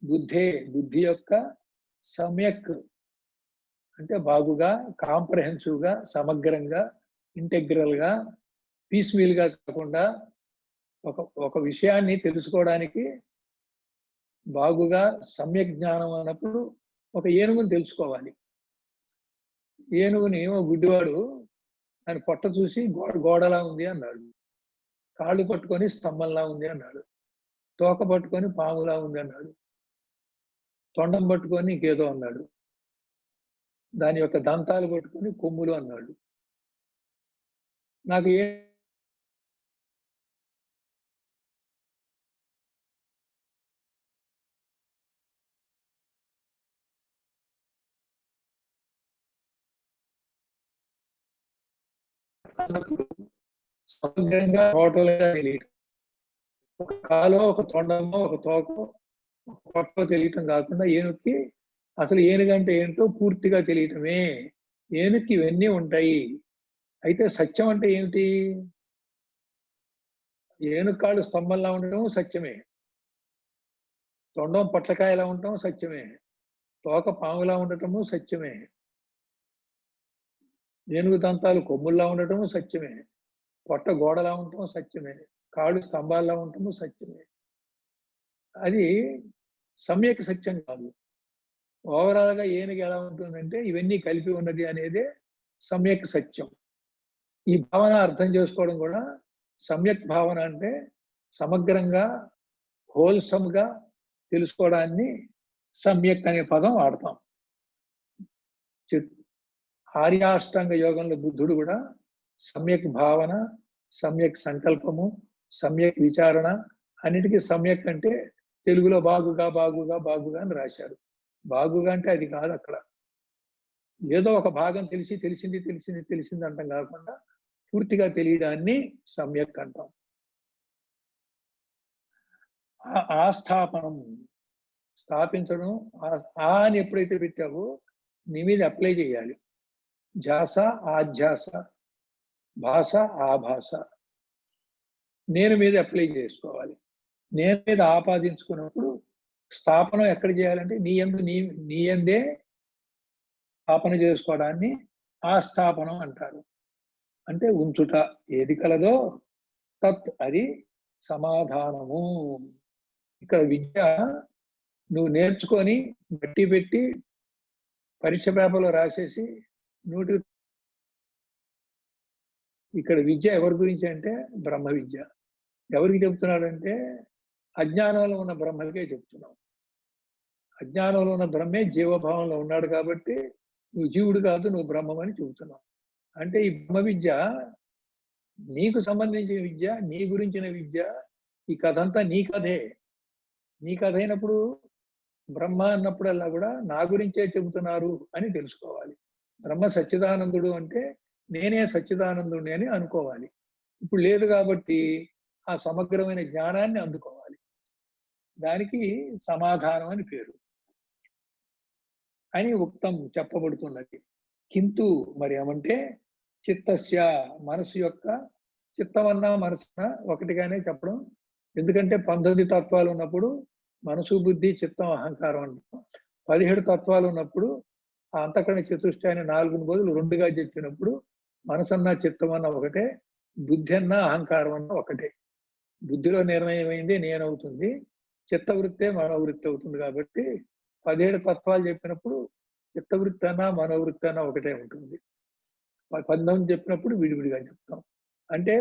బుద్ధే బుద్ధి యొక్క సమ్యక్ అంటే బాగుగా, కాంప్రహెన్సివ్ గా, సమగ్రంగా, ఇంటెగ్రల్ గా, పీస్మీల్ గా కాకుండా ఒక విషయాన్ని తెలుసుకోవడానికి బాగుగా సమ్యక్ జ్ఞానం అన్నప్పుడు ఒక ఏనుగుని తెలుసుకోవాలి. ఏనుగుని ఒక గుడ్డివాడు దాని పొట్ట చూసి గోడలా ఉంది అన్నాడు. కాళ్ళు పట్టుకొని స్తంభంలా ఉంది అన్నాడు. తోక పట్టుకొని పాములా ఉంది అన్నాడు. తొండం పట్టుకొని ఇంకేదో అన్నాడు. దాని యొక్క దంతాలు పట్టుకొని కొమ్ములు అన్నాడు. నాకు సమగ్రంగా టోటల్గా తెలియటం. ఒక కాలో, ఒక తొండమో, ఒక తోకో, ఒక పొట్టో తెలియటం కాకుండా ఏనుగుకి అసలు ఏనుగంటే ఏంటో పూర్తిగా తెలియటమే. ఏనుగుకి ఇవన్నీ ఉంటాయి. అయితే సత్యం అంటే ఏమిటి? ఏనుగు కాళ్ళు స్తంభంలా ఉండడం సత్యమే. తొండం పొట్లకాయలా ఉండటం సత్యమే. తోక పాములా ఉండటము సత్యమే. ఏనుగు దంతాలు కొమ్ముల్లా ఉండటము సత్యమే. పొట్ట గోడలా ఉండటం సత్యమే. కాళ్ళు స్తంభాల్లా ఉండటము సత్యమే. అది సమ్యక్ సత్యం కాదు. ఓవరాల్ గా ఏనుగు ఎలా ఉంటుందంటే ఇవన్నీ కలిపి ఉన్నది అనేదే సమ్యక్ సత్యం. ఈ భావన అర్థం చేసుకోవడం కూడా సమ్యక్ భావన అంటే సమగ్రంగా, హోల్సమ్ గా తెలుసుకోవడాన్ని సమ్యక్ అనే పదం వాడతాం. ఆర్యాష్టాంగ యోగంలో బుద్ధుడు కూడా సమ్యక్ భావన, సమ్యక్ సంకల్పము, సమ్యక్ విచారణ అన్నిటికీ సమ్యక్ అంటే తెలుగులో బాగుగా బాగుగా బాగుగా అని రాశారు. బాగుగా అంటే అది కాదు. అక్కడ ఏదో ఒక భాగం తెలిసింది అంటాం కాకుండా పూర్తిగా తెలియడాన్ని సమ్యక్ అంటాం. ఆస్థాపనం స్థాపించడం. ఆ అని ఎప్పుడైతే పెట్టావో నీ మీద అప్లై చేయాలి. ధ్యాస ఆధ్యాస, భాష ఆభాష. నేను మీద అప్లై చేసుకోవాలి. నేను మీద ఆపాదించుకున్నప్పుడు స్థాపనం ఎక్కడ చేయాలంటే నీ యందే స్థాపన చేసుకోవడాన్ని ఆస్థాపనం అంటారు. అంటే ఉంచుట. ఏది కలదో తత్ అది సమాధానము. ఇక్కడ విద్య నువ్వు నేర్చుకొని బట్టి పెట్టి పరీక్ష పేపర్లో రాసేసి నోటి. ఇక్కడ విద్య ఎవరి గురించి అంటే బ్రహ్మ విద్య. ఎవరికి చెప్తున్నాడంటే అజ్ఞానంలో ఉన్న బ్రహ్మకే చెప్తున్నావు. అజ్ఞానంలో ఉన్న బ్రహ్మే జీవభావంలో ఉన్నాడు కాబట్టి నువ్వు జీవుడు కాదు, నువ్వు బ్రహ్మమని చెబుతున్నావు. అంటే ఈ బ్రహ్మ విద్య నీకు సంబంధించిన విద్య, నీ గురించిన విద్య. ఈ కథ అంతా నీ కథే. నీ కథ అయినప్పుడు బ్రహ్మ అన్నప్పుడల్లా కూడా నా గురించే చెబుతున్నారు అని తెలుసుకోవాలి. బ్రహ్మ సచ్చిదానందుడు అంటే నేనే సచ్చిదానందుడిని అని అనుకోవాలి. ఇప్పుడు లేదు కాబట్టి ఆ సమగ్రమైన జ్ఞానాన్ని అందుకోవాలి. దానికి సమాధానం అని పేరు అని ఉక్తం చెప్పబడుతున్నది. కింతు మరి ఏమంటే చిత్తస్య మనసు యొక్క, చిత్తమన్నా మనసున ఒకటిగానే చెప్పడం ఎందుకంటే 19 తత్వాలు ఉన్నప్పుడు మనసు, బుద్ధి, చిత్తం, అహంకారం అంటాం. 17 తత్వాలు ఉన్నప్పుడు ఆ అంతఃకరణ చతుష్టయాన్ని 4ని బదులు 2గా చెప్పినప్పుడు మనసన్నా, చిత్తమన్నా ఒకటే, బుద్ధి అన్నా, అహంకారం అన్నా ఒకటే. బుద్ధిలో నిర్ణయమైంది నేనవుతుంది. చిత్తవృత్తే మనోవృత్తి అవుతుంది కాబట్టి 17 తత్వాలు చెప్పినప్పుడు చిత్తవృత్తి అన్నా, మనోవృత్తి అన్నా ఒకటే ఉంటుంది. 19 చెప్పినప్పుడు విడివిడిగా చెప్తాం. అంటే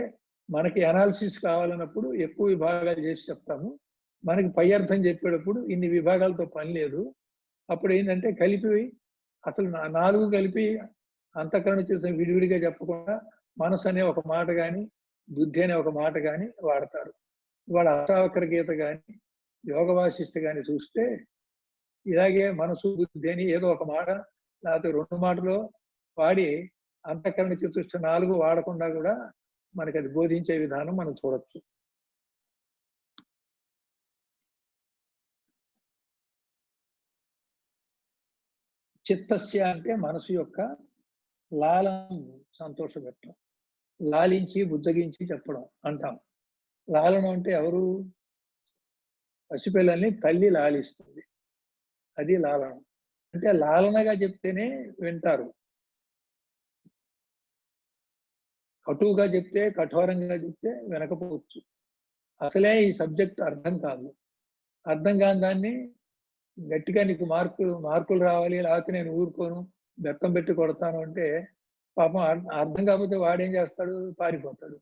మనకి అనాలిసిస్ కావాలన్నప్పుడు ఎక్కువ విభాగాలు చేసి చెప్తాము. మనకి పై అర్థం చెప్పేటప్పుడు ఇన్ని విభాగాలతో పని లేదు. అప్పుడేంటంటే కలిపి అసలు 4 కలిపి అంతఃకరణ చూసిన విడివిడిగా చెప్పకుండా మనసు అనే ఒక మాట గాని, బుద్ధి అనే ఒక మాట గాని వాడతారు. ఇవాళ అష్టావక్ర గీత గాని, యోగ వాసిష్ఠ గాని చూస్తే ఇలాగే మనసు, బుద్ధి అని ఏదో ఒక మాట లేకపోతే 2 మాటలో వాడి అంతఃకరణ చతుష్ట 4 వాడకుండా కూడా మనకి అది బోధించే విధానం మనం చూడొచ్చు. చిత్తస్య అంటే మనసు యొక్క లాలన సంతోషపెట్టడం. లాలించి, బుజ్జగించి చెప్పడం అంటాం. లాలన అంటే ఎవరు? పసిపిల్లల్ని తల్లి లాలిస్తుంది. అది లాలన. అంటే లాలనగా చెప్తేనే వింటారు. కటువుగా చెప్తే, కఠోరంగా చెప్తే వినకపోవచ్చు. అసలే ఈ సబ్జెక్ట్ అర్థం కాదు. అర్థం కాని దాన్ని గట్టిగా నీకు మార్కులు రావాలి, లేకపోతే నేను ఊరుకోను, బెత్తం పెట్టి కొడతాను అంటే పాపం అర్థం కాకపోతే వాడేం చేస్తాడు? పారిపోతాడు.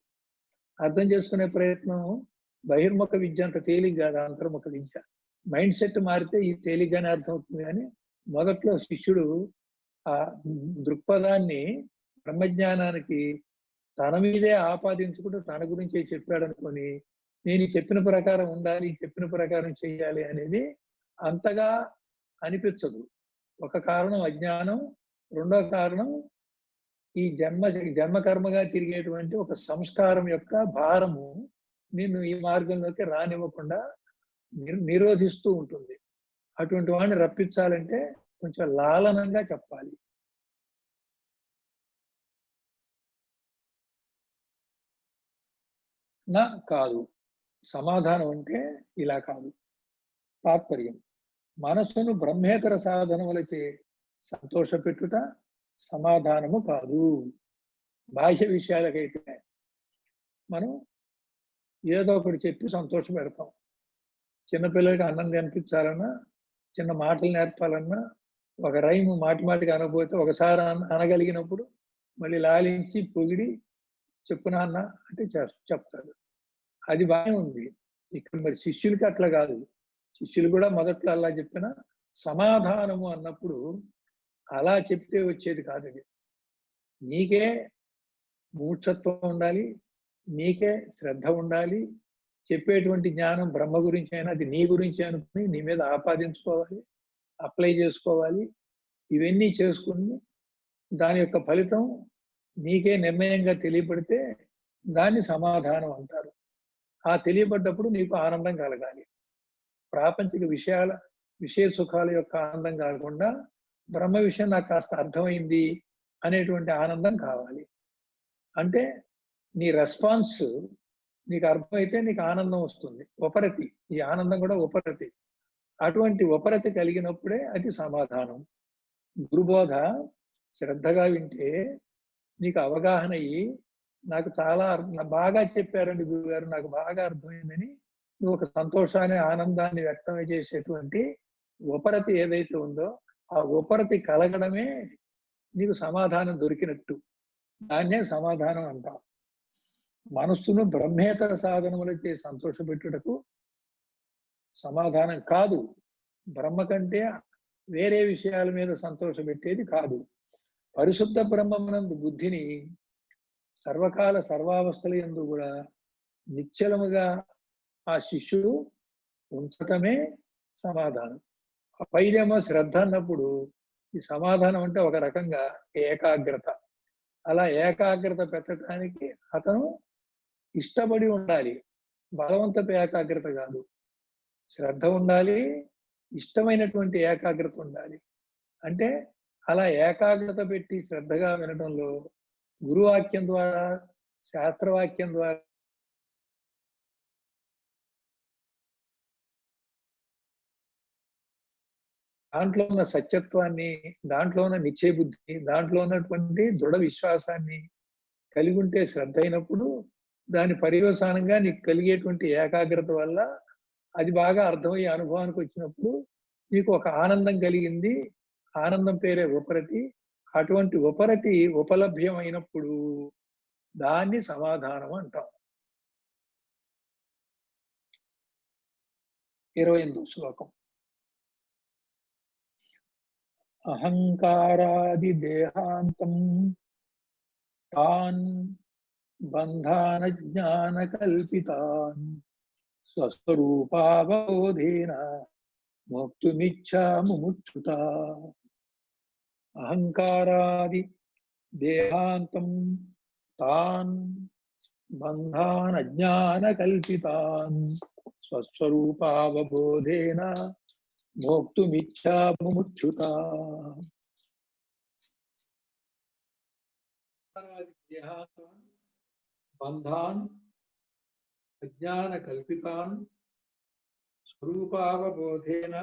అర్థం చేసుకునే ప్రయత్నం బహిర్ముఖ విద్య అంత తేలిక కాదు, అంతర్ముఖ విద్య. మైండ్ సెట్ మారితే ఈ తేలిగ్గానే అర్థమవుతుంది కానీ మొదట్లో శిష్యుడు ఆ దృక్పథాన్ని బ్రహ్మజ్ఞానానికి తన మీదే ఆపాదించుకుంటూ తన గురించే చెప్పాడనుకొని నేను ఈ చెప్పిన ప్రకారం ఉండాలి, ఈ చెప్పిన ప్రకారం చేయాలి అనేది అంతగా అనిపించదు. ఒక కారణం అజ్ఞానం, రెండో కారణం ఈ జన్మకర్మగా తిరిగేటువంటి ఒక సంస్కారం యొక్క భారము నిన్ను ఈ మార్గంలోకి రానివ్వకుండా నిరోధిస్తూ ఉంటుంది. అటువంటి వాడిని రప్పించాలంటే కొంచెం లాలనంగా చెప్పాలి. నా కాదు. సమాధానం అంటే ఇలా కాదు. తాత్పర్యం మనస్సును బ్రహ్మేతర సాధనములచే సంతోషపెట్టుట సమాధానము కాదు. బాహ్య విషయాలకైతే మనం ఏదో ఒకటి చెప్పి సంతోష పెడతాం. చిన్నపిల్లలకి అన్నం తినిపించాలన్నా, చిన్న మాటలు నేర్పాలన్నా, ఒక రైము మాటికి అనకపోతే ఒకసారి అనగలిగినప్పుడు మళ్ళీ లాలించి పొగిడి చెప్పు నాన్న అంటే చెప్తాడు. అది బాగానే ఉంది. ఇక్కడ మరి శిష్యులకి అట్లా కాదు. శిష్యులు కూడా మొదట్లో అలా చెప్పినా సమాధానము అన్నప్పుడు అలా చెప్తే వచ్చేది కాదది. నీకే మూఢత్వం ఉండాలి, నీకే శ్రద్ధ ఉండాలి. చెప్పేటువంటి జ్ఞానం బ్రహ్మ గురించి అయినా అది నీ గురించి అనుకుని నీ మీద ఆపాదించుకోవాలి, అప్లై చేసుకోవాలి. ఇవన్నీ చేసుకుని దాని యొక్క ఫలితం నీకే నిర్ణయంగా తెలియబడితే దాన్ని సమాధానం అంటారు. ఆ తెలియబడ్డప్పుడు నీకు ఆనందం కలగాలి. ప్రాపంచిక విషయ సుఖాల యొక్క ఆనందం కాకుండా బ్రహ్మ విషయం నాకు కాస్త అర్థమైంది అనేటువంటి ఆనందం కావాలి. అంటే నీ రెస్పాన్స్ నీకు అర్థమైతే నీకు ఆనందం వస్తుంది. ఉపరతి. ఈ ఆనందం కూడా ఉపరతి. అటువంటి ఉపరతి కలిగినప్పుడే అది సమాధానం. గురుబోధ శ్రద్ధగా వింటే నీకు అవగాహన అయ్యి నాకు చాలా బాగా చెప్పారండి గురుగారు, నాకు బాగా అర్థమైందని నువ్వు ఒక సంతోషాన్ని, ఆనందాన్ని వ్యక్తం చేసేటువంటి ఉపరతి ఏదైతే ఉందో ఆ ఉపరతి కలగడమే నీకు సమాధానం దొరికినట్టు. దాన్నే సమాధానం అంటాం. మనస్సును బ్రహ్మేతర సాధనములచే సంతోషపెట్టుటకు సమాధానం కాదు. బ్రహ్మ కంటే వేరే విషయాల మీద సంతోషపెట్టేది కాదు. పరిశుద్ధ బ్రహ్మమునందు బుద్ధిని సర్వకాల సర్వావస్థల యందు కూడా నిశ్చలముగా ఆ శిష్యుడు ఉంచటమే సమాధానం. పైదేమో శ్రద్ధ అన్నప్పుడు ఈ సమాధానం అంటే ఒక రకంగా ఏకాగ్రత. అలా ఏకాగ్రత పెట్టడానికి అతను ఇష్టపడి ఉండాలి. బలవంతపు ఏకాగ్రత కాదు. శ్రద్ధ ఉండాలి, ఇష్టమైనటువంటి ఏకాగ్రత ఉండాలి. అంటే అలా ఏకాగ్రత పెట్టి శ్రద్ధగా వినడంలో గురువాక్యం ద్వారా, శాస్త్రవాక్యం ద్వారా దాంట్లో ఉన్న సత్యత్వాన్ని, దాంట్లో ఉన్న నిశ్చయ బుద్ధి, దాంట్లో ఉన్నటువంటి దృఢ విశ్వాసాన్ని కలిగి ఉంటే శ్రద్ధ అయినప్పుడు దాని పర్యవసానంగా నీకు కలిగేటువంటి ఏకాగ్రత వల్ల అది బాగా అర్థమయ్యే అనుభవానికి వచ్చినప్పుడు నీకు ఒక ఆనందం కలిగింది. ఆనందం పేరే ఉపరతి. అటువంటి ఉపరతి ఉపలభ్యమైనప్పుడు దాన్ని సమాధానం అంటాం. 28వ శ్లోకం. అహంకారాది దేహాంతం తాన్ బంధాన జ్ఞాన కల్పితాన్ స్వస్వరూపావబోధేన మోక్తుమిచ్చా ముముక్షుత. అహంకారాది దేహాంతం తాన్ బంధాన జ్ఞాన కల్పితాన్ స్వస్వరూపావబోధేన మోక్తుమిచ్చా ముముక్షుత. బంధాన్ అజ్ఞాన కల్పితాన్ స్వరూపావబోధేన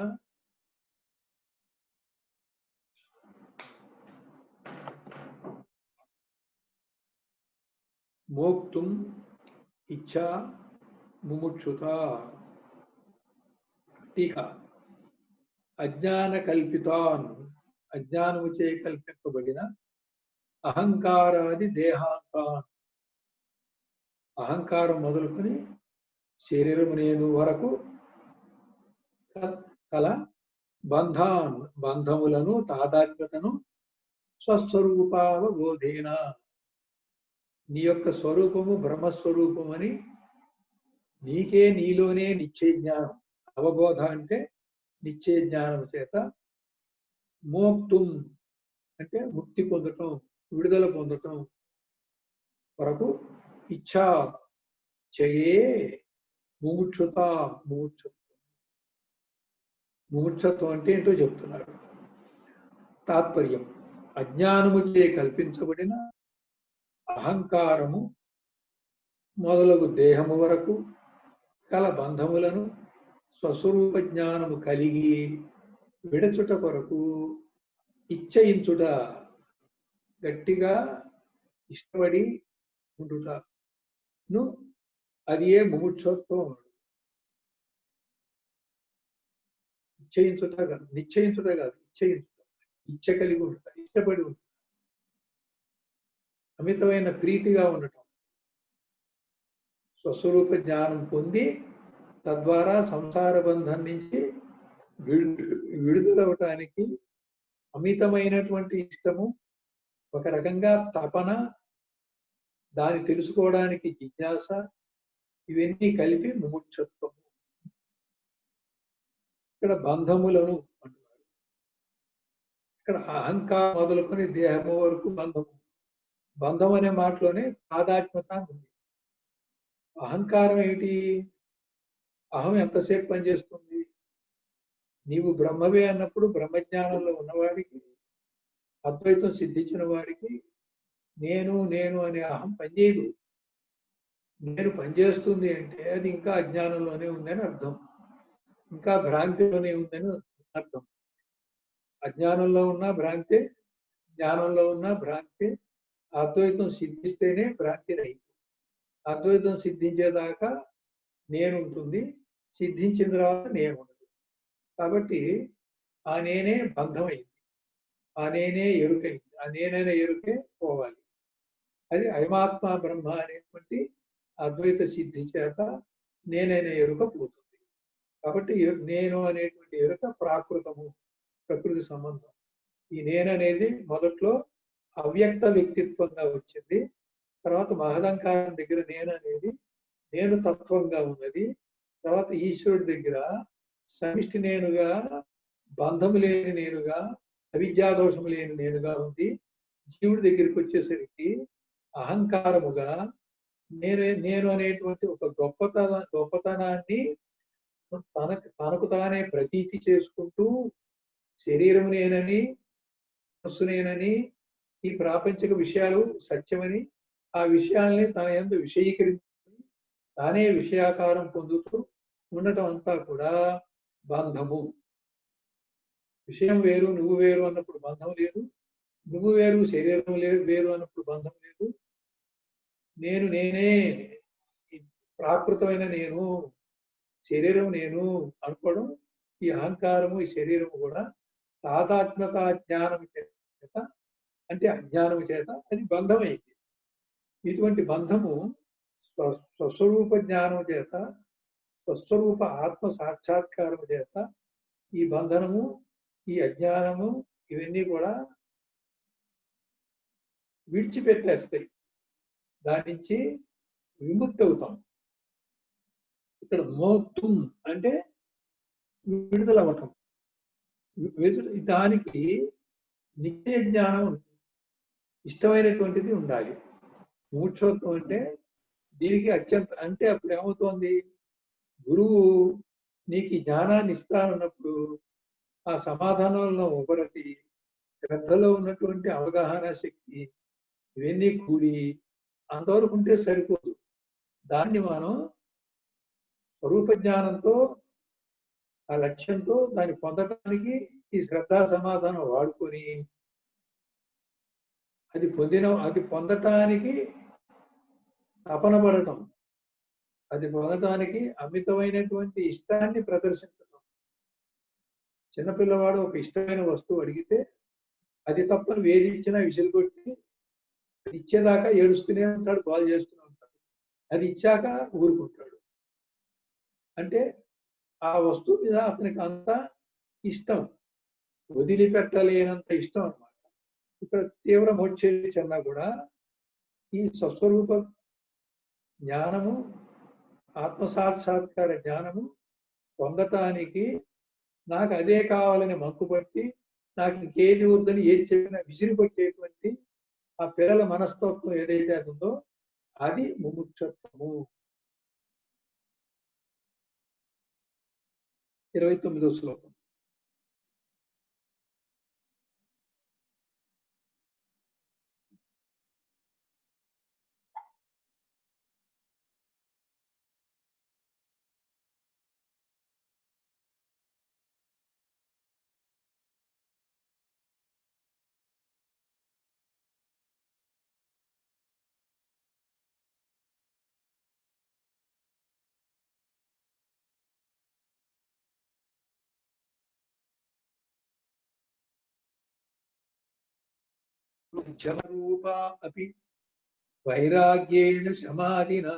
మోక్తుం ఇచ్చా ముముక్షుత. టీకా. అజ్ఞాన కల్పితాన్, అజ్ఞానముచే కల్పింపబడిన అహంకారాది దేహాంతాన్, అహంకారం మొదలుకొని శరీరము నేను వరకు కల బంధాన్, బంధములను తాదాత్మ్యతను స్వస్వరూపావబోధేన, నీ యొక్క స్వరూపము బ్రహ్మస్వరూపమని నీకే నీలోనే నిశ్చయ జ్ఞానం, అవబోధ అంటే నిశ్చయ జ్ఞానం చేత మోక్తుం అంటే ముక్తి పొందటం, విడుదల పొందటం వరకు ఇచ్చా చేయే ముముక్షుత. ముముక్షత్వం అంటే ఏంటో చెప్తున్నారు. తాత్పర్యం: అజ్ఞానముచే కల్పించబడిన అహంకారము మొదలగు దేహము వరకు కల బంధములను స్వస్వరూప జ్ఞానము కలిగి విడచుట కొరకు ఇచ్చయించుట, గట్టిగా ఇష్టపడి ఉండుటను అది ఏ ముముక్షత్వం. ఇచ్చయించుట కాదు, నిశ్చయించుట కాదు, ఇచ్చయించుట. ఇచ్చ కలిగి ఉండుట, ఇష్టపడి ఉండుట, అమితమైన ప్రీతిగా ఉండటం. స్వస్వరూప జ్ఞానం పొంది తద్వారా సంసార బంధం నుంచి విడుదలవటానికి అమితమైనటువంటి ఇష్టము, ఒక రకంగా తపన, దాన్ని తెలుసుకోవడానికి జిజ్ఞాస, ఇవన్నీ కలిపి ముముక్షత్వము. ఇక్కడ బంధములను అంటున్నారు. ఇక్కడ అహంకారం మొదలుకొని దేహము వరకు బంధము. బంధం అనే మాటలోనే తాదాత్మ్యత ఉంది. అహంకారం ఏమిటి? అహం ఎంతసేపు పనిచేస్తుంది? నీవు బ్రహ్మవే అన్నప్పుడు బ్రహ్మజ్ఞానంలో ఉన్నవాడికి, అద్వైతం సిద్ధించిన వాడికి నేను నేను అనే అహం పనిచేయదు. నేను పనిచేస్తుంది అంటే అది ఇంకా అజ్ఞానంలోనే ఉందని అర్థం, ఇంకా భ్రాంతిలోనే ఉందని అర్థం. అజ్ఞానంలో ఉన్న భ్రాంతి, జ్ఞానంలో ఉన్న భ్రాంతి. అద్వైతం సిద్ధిస్తేనే భ్రాంతి రహితం. అద్వైతం సిద్ధించేదాకా నేను ఉంటుంది, సిద్ధించిన తర్వాత నేను ఉండదు. కాబట్టి ఆ నేనే బంధమైంది, ఆ నేనే ఎరుకైంది. ఆ నేనైన ఎరుకే పోవాలి. అది అయమాత్మ బ్రహ్మ అనేటువంటి అద్వైత సిద్ధి చేత నేనైన ఎరుక పోతుంది. కాబట్టి నేను అనేటువంటి ఎరుక ప్రాకృతము, ప్రకృతి సంబంధం. ఈ నేననేది మొదట్లో అవ్యక్త వ్యక్తిత్వంగా వచ్చింది. తర్వాత మహదంకారం దగ్గర నేను అనేది నేను తత్వంగా ఉన్నది. తర్వాత ఈశ్వరుడి దగ్గర సమిష్టి నేనుగా, బంధము లేని నేనుగా, అవిద్యాదోషము లేని నేనుగా ఉంది. జీవుడి దగ్గరికి వచ్చేసరికి అహంకారముగా నేను అనేటువంటి ఒక గొప్పతనాన్ని తనకు తానే ప్రతీతి చేసుకుంటూ శరీరం నేనని, మనస్సు నేనని, ఈ ప్రాపంచిక విషయాలు సత్యమని, ఆ విషయాల్ని తన యందు విషయీకరించి తానే విషయాకారం పొందుతూ ఉండటం అంతా కూడా బంధము. విషయం వేరు నువ్వు వేరు అన్నప్పుడు బంధం లేదు, నువ్వు వేరు శరీరం వేరు అన్నప్పుడు బంధం లేదు. నేను నేనే, ప్రాకృతమైన నేను, శరీరం నేను అనుకోవడం, ఈ అహంకారము ఈ శరీరము కూడా తాదాత్మ్యత జ్ఞానం చేత, అంటే అజ్ఞానము చేత అది బంధం అయింది. ఇటువంటి బంధము స్వస్వరూప జ్ఞానం చేత, స్వస్వరూప ఆత్మ సాక్షాత్కారం చేత ఈ బంధనము ఈ అజ్ఞానము ఇవన్నీ కూడా విడిచిపెట్టేస్తాయి, దాని నుంచి విముక్తి అవుతాం. ఇక్కడ మోక్తుం అంటే విడుదల అవ్వటం. దానికి నిత్య జ్ఞానం ఇష్టమైనటువంటిది ఉండాలి. మోక్షత్వం అంటే దీనికి అత్యంత, అంటే అప్పుడు ఏమవుతోంది, గురువు నీకు జ్ఞానాన్ని ఇస్తానన్నప్పుడు ఆ సమాధానంలో ఉపరతి శ్రద్ధలో ఉన్నటువంటి అవగాహన శక్తి ఇవన్నీ కూడి అంతవరకు ఉంటే సరిపోదు. దాన్ని మనం స్వరూప జ్ఞానంతో ఆ లక్ష్యంతో దాన్ని పొందడానికి ఈ శ్రద్ధా సమాధానం వాడుకొని అది పొందటానికి తపన పడటం, అది పొందటానికి అమితమైనటువంటి ఇష్టాన్ని ప్రదర్శించటం. చిన్నపిల్లవాడు ఒక ఇష్టమైన వస్తువు అడిగితే అది తప్పని వేది ఇచ్చినా విసిరికొట్టి ఇచ్చేదాకా ఏడుస్తూనే ఉంటాడు, బాల్ చేస్తూనే ఉంటాడు. అది ఇచ్చాక ఊరుకుంటాడు. అంటే ఆ వస్తువు మీద అతనికి అంత ఇష్టం, వదిలిపెట్టలేనంత ఇష్టం అన్నమాట. ఇక్కడ తీవ్ర మోక్షేచ్చన్నా కూడా ఈ స్వస్వరూప జ్ఞానము ఆత్మసాక్షాత్కార జ్ఞానము పొందటానికి నాకు అదే కావాలని మక్కుపట్టి నాకు ఇంకేది వద్దని ఏది చెప్పినా విసిరిపట్టేటువంటి ఆ పిల్లల మనస్తత్వం ఏదైతే అది ఉందో అది ముముక్షత్వము. 29వ శ్లోకం. జమరూపా అపి వైరాగ్యేణ సమాధినా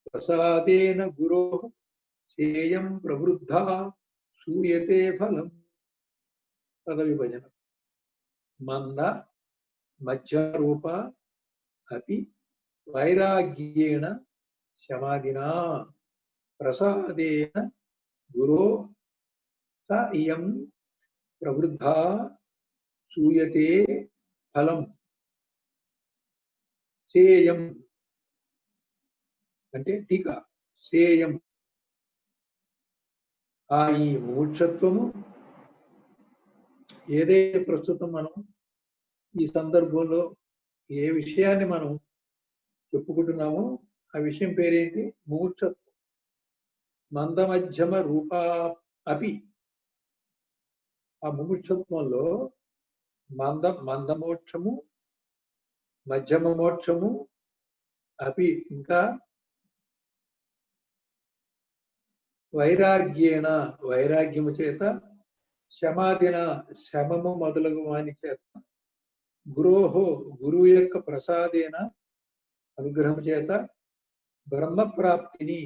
ప్రసాదేన గురోః సేయం ప్రవృద్ధా శూయతే ఫలం. పద విభజన. మంద మధ్యరూప అపి వైరాగ్యేణ సమాధినా ప్రసాదేన గురో స ఇయం ప్రవృద్ధా శూయతే ఫలం. సేయం అంటే టీకా, సేయం ఆ ఈ మోక్షత్వము ఏదైతే ప్రస్తుతం మనం ఈ సందర్భంలో ఏ విషయాన్ని మనం చెప్పుకుంటున్నామో ఆ విషయం పేరేంటి? మోక్షత్వం. మందమధ్యమ రూపా అపి, ఆ ముముక్షత్వంలో మందమోక్షము మధ్యమ మోక్షము అపి ఇంకా వైరాగ్యేణ వైరాగ్యము చేత శమాదిన శమము మొదలగు వాని చేత గురోహో గురువు యొక్క ప్రసాదేన అనుగ్రహం చేత బ్రహ్మ ప్రాప్తిని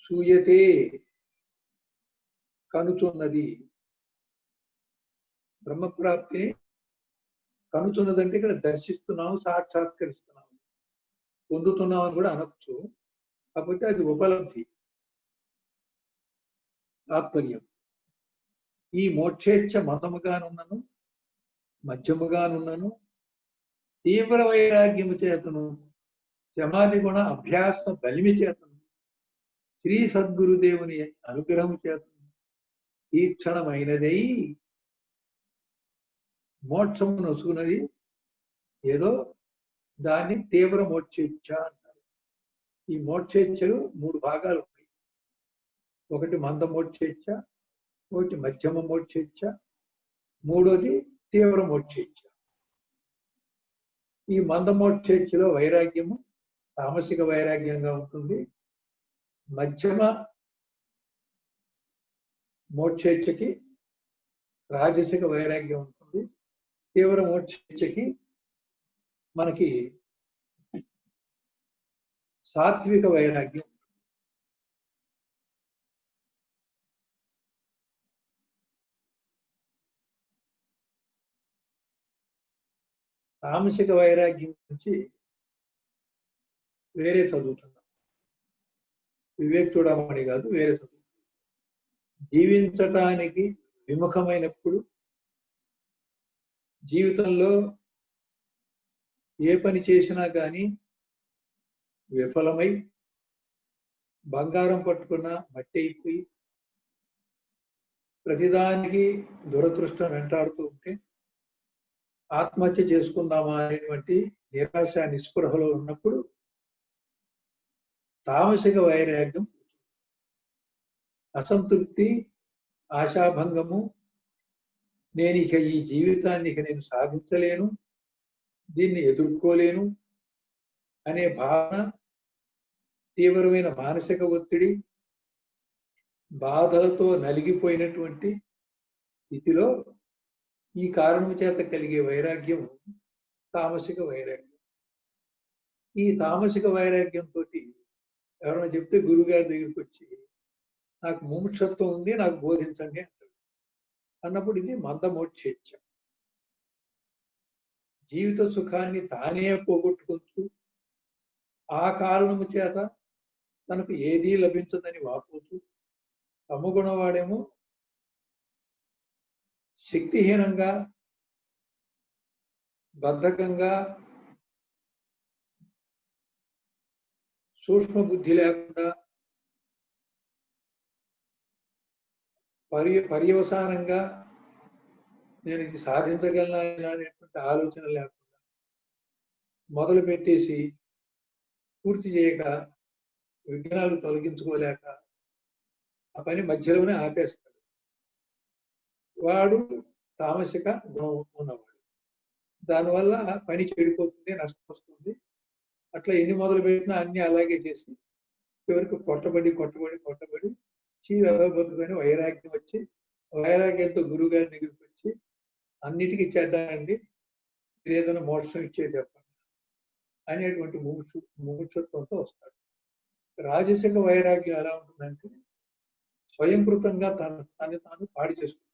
సూయతే కనుచున్నది. బ్రహ్మప్రాప్తిని కనుచున్నదంటే ఇక్కడ దర్శిస్తున్నాము, సాక్షాత్కరిస్తున్నాము, పొందుతున్నాం అని కూడా అనొచ్చు. కాకపోతే అది ఉపలబ్ధి తాత్పర్యం. ఈ మోక్షేచ్ఛ మతముగానున్నను మధ్యముగానున్నను తీవ్ర వైరాగ్యము చేతను సమాధి గుణ అభ్యాస బలిమి చేతను శ్రీ సద్గురుదేవుని అనుగ్రహము చేతను తీక్షణమైనదై మోక్షము నొసుకున్నది ఏదో దాన్ని తీవ్ర మోక్షేచ్ఛ అంటారు. ఈ మోక్షేచ్ఛలు 3 భాగాలు ఉన్నాయి. ఒకటి మందమోక్షేచ్ఛ, ఒకటి మధ్యమ మోక్షేచ్ఛ, మూడోది తీవ్ర మోక్షేచ్ఛ. ఈ మందమోక్షేచ్ఛలో వైరాగ్యము తామసిక వైరాగ్యంగా ఉంటుంది. మధ్యమ మోక్షేచ్ఛకి రాజసిక వైరాగ్యం ఉంటుంది. తీవ్ర మోక్షేచ్ఛకి మనకి సాత్విక వైరాగ్యం. తామసిక వైరాగ్యం నుంచి వేరే చదువుతున్నాం. వివేక్ చూడమని కాదు, వేరే చదువు. జీవించటానికి విముఖమైనప్పుడు జీవితంలో ఏ పని చేసినా కానీ విఫలమై బంగారం పట్టుకున్న మట్టి అయిపోయి ప్రతిదానికి దురదృష్టం వెంటాడుతూ ఉంటే ఆత్మహత్య చేసుకుందామా అనేటువంటి నిరాశ నిస్పృహలో ఉన్నప్పుడు తామసిక వైరాగ్యం, అసంతృప్తి, ఆశాభంగము, నేను ఇక ఈ జీవితాన్ని నేను సాధించలేను, దీన్ని ఎదుర్కోలేను అనే భావన, తీవ్రమైన మానసిక ఒత్తిడి, బాధలతో నలిగిపోయినటువంటి స్థితిలో ఈ కారణం చేత కలిగే వైరాగ్యం తామసిక వైరాగ్యం. ఈ తామసిక వైరాగ్యంతో ఎవరైనా చెప్తే గురువుగారి దగ్గరికి వచ్చి నాకు ముముక్షత్వం ఉంది, నాకు బోధించండి అంటాడు. అన్నప్పుడు ఇది మందమోక్షేచ్ఛ. జీవిత సుఖాన్ని తానే పోగొట్టుకుంటూ ఆ కారణము చేత తనకు ఏదీ లభించదని వాపోతూ తమగుణవాడేమో శక్తిహీనంగా, బద్ధకంగా, సూక్ష్మ బుద్ధి లేకుండా, పర్యవసానంగా నేను ఇది సాధించగలను అనేటువంటి ఆలోచన లేకుండా మొదలు పెట్టేసి పూర్తి చేయక, విఘ్నాలు తొలగించుకోలేక ఆ పని మధ్యలోనే ఆపేస్తాడు. వాడు తామసిక గుణం ఉన్నవాడు. దానివల్ల పని చెడిపోతుంది, నష్టం వస్తుంది. అట్లా ఎన్ని మొదలు పెట్టినా అన్ని అలాగే చేసి చివరికి కొట్టబడి బతుకొని వైరాగ్యం వచ్చి, వైరాగ్యంతో గురువు గారి దగ్గరికి వచ్చి అన్నిటికీ చెడ్డండి, ఏదైనా మోక్షం ఇచ్చేది చెప్పండి అనేటువంటి ముముక్షత్వంతో వస్తాడు. రాజసిక వైరాగ్యం ఎలా ఉంటుందంటే స్వయంకృతంగా తను తాను పాడు చేసుకుంటాడు.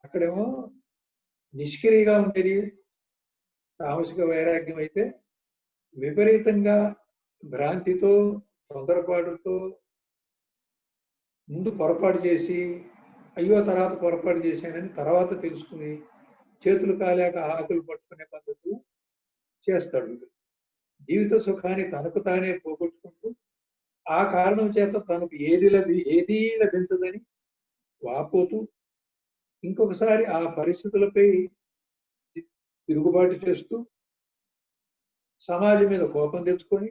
అక్కడేమో నిష్క్రియగా ఉండేది తామసిక వైరాగ్యం అయితే, విపరీతంగా భ్రాంతితో, తొందరపాటుతో ముందు పొరపాటు చేసి అయ్యో తర్వాత పొరపాటు చేశానని తర్వాత తెలుసుకుని చేతులు కాలేక ఆకులు పట్టుకునే పద్ధతి చేస్తాడు. జీవిత సుఖాన్ని తనకు తానే పోగొట్టుకుంటూ ఆ కారణం చేత తనకు ఏదీ లభించదని వాపోతూ ఇంకొకసారి ఆ పరిస్థితులపై తిరుగుబాటు చేస్తూ సమాజం మీద కోపం తెచ్చుకొని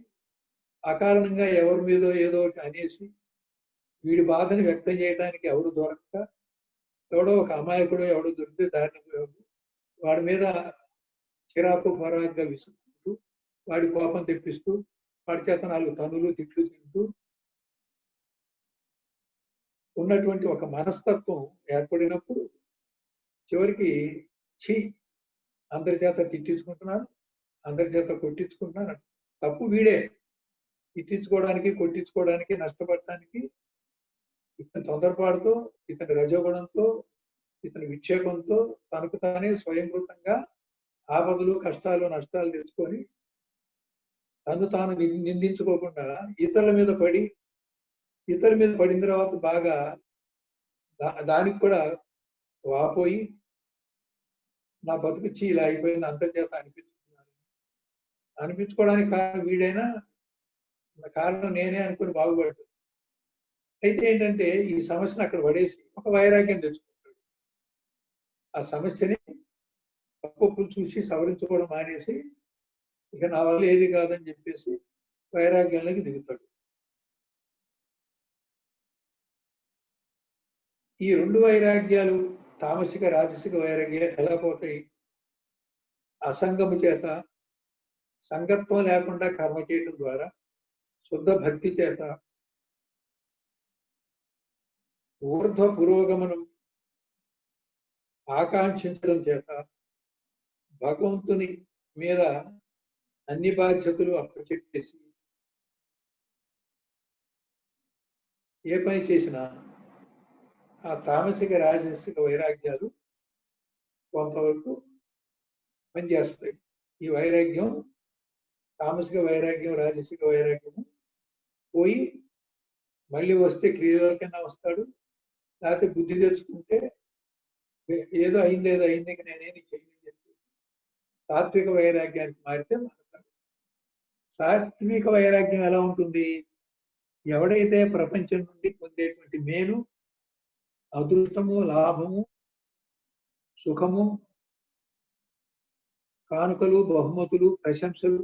అకారణంగా ఎవరి మీదో ఏదో ఒకటి అనేసి వీడి బాధని వ్యక్తం చేయడానికి ఎవరు దొరకక, ఎవడో ఒక అమాయకుడు ఎవడో దొరికితే దారిని వాడి మీద చిరాకు పరాగ్గా విసుకుంటూ వాడి కోపం తెప్పిస్తూ వాడి చేత 4 తన్నులు తిట్లు తింటూ ఉన్నటువంటి ఒక మనస్తత్వం ఏర్పడినప్పుడు చివరికి అందరి చేత తిట్టించుకుంటున్నాను, అందరి చేత కొట్టించుకుంటున్నాను. తప్పు వీడే. తిట్టించుకోవడానికి, కొట్టించుకోవడానికి, నష్టపడటానికి ఇతని తొందరపాటుతో, ఇతని రజోగుణంతో, ఇతని విక్షేపంతో తనకు తానే స్వయంకృతంగా ఆపదలు, కష్టాలు, నష్టాలు తెచ్చుకొని తను తాను నిందించుకోకుండా ఇతరుల మీద పడిన తర్వాత బాగా దానికి కూడా వాపోయి నా బతుకుచ్చి ఇలా అయిపోయింది అంతర్చేత అనిపించుకోవడానికి కారణం వీడైనా కారణం నేనే అనుకుని బాగుపడ్డాడు. అయితే ఏంటంటే ఈ సమస్యను అక్కడ పడేసి ఒక వైరాగ్యం తెచ్చుకుంటాడు. ఆ సమస్యని తప్పులు చూసి సవరించుకోవడం మానేసి ఇక నా వల్ల ఏది కాదని చెప్పేసి వైరాగ్యంలోకి దిగుతాడు. ఈ రెండు వైరాగ్యాలు తామసిక రాజసిక వైరాగ్యాలు ఎలా పోతాయి? అసంగము చేత, సంగత్వం లేకుండా కర్మ చేయడం ద్వారా, శుద్ధ భక్తి చేత, ఊర్ధ్వ పురోగమనం ఆకాంక్షించడం చేత, భగవంతుని మీద అన్ని బాధ్యతలు అప్పచెప్పేసి ఏ పని చేసినా ఆ తామసిక రాజసిక వైరాగ్యాలు కొంతవరకు పనిచేస్తాయి. ఈ వైరాగ్యం, తామసిక వైరాగ్యం, రాజసిక వైరాగ్యము పోయి మళ్ళీ వస్తే క్రియలోకైనా వస్తాడు, లేకపోతే బుద్ధి తెచ్చుకుంటే ఏదో అయింది ఇక నేనేమి చేయని చెప్పి సాత్విక వైరాగ్యానికి మారితే మారుతాడు. సాత్విక వైరాగ్యం ఎలా ఉంటుంది? ఎవడైతే ప్రపంచం నుండి పొందేటువంటి మేలు, అదృష్టము, లాభము, సుఖము, కానుకలు, బహుమతులు, ప్రశంసలు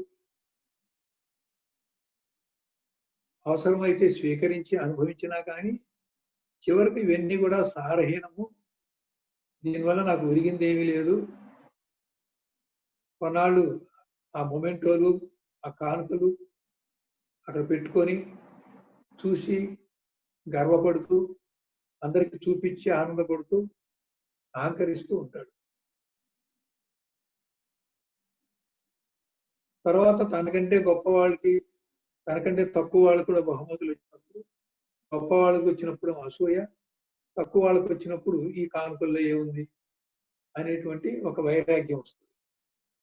అవసరమైతే స్వీకరించి అనుభవించినా కానీ చివరికి ఇవన్నీ కూడా సారహీనము, దీనివల్ల నాకు ఒరిగింది ఏమీ లేదు, కొన్నాళ్ళు ఆ మొమెంటోలు, ఆ కానుకలు అక్కడ పెట్టుకొని చూసి గర్వపడుతూ, అందరికి చూపించి ఆనందపడుతూ, అహంకరిస్తూ ఉంటాడు. తర్వాత తనకంటే గొప్ప వాళ్ళకి, తనకంటే తక్కువ వాళ్ళకి కూడా బహుమతులు వచ్చినప్పుడు, గొప్ప వాళ్ళకి వచ్చినప్పుడు అసూయ, తక్కువ వాళ్ళకి వచ్చినప్పుడు ఈ కానుకల్లో ఏముంది అనేటువంటి ఒక వైరాగ్యం వస్తుంది.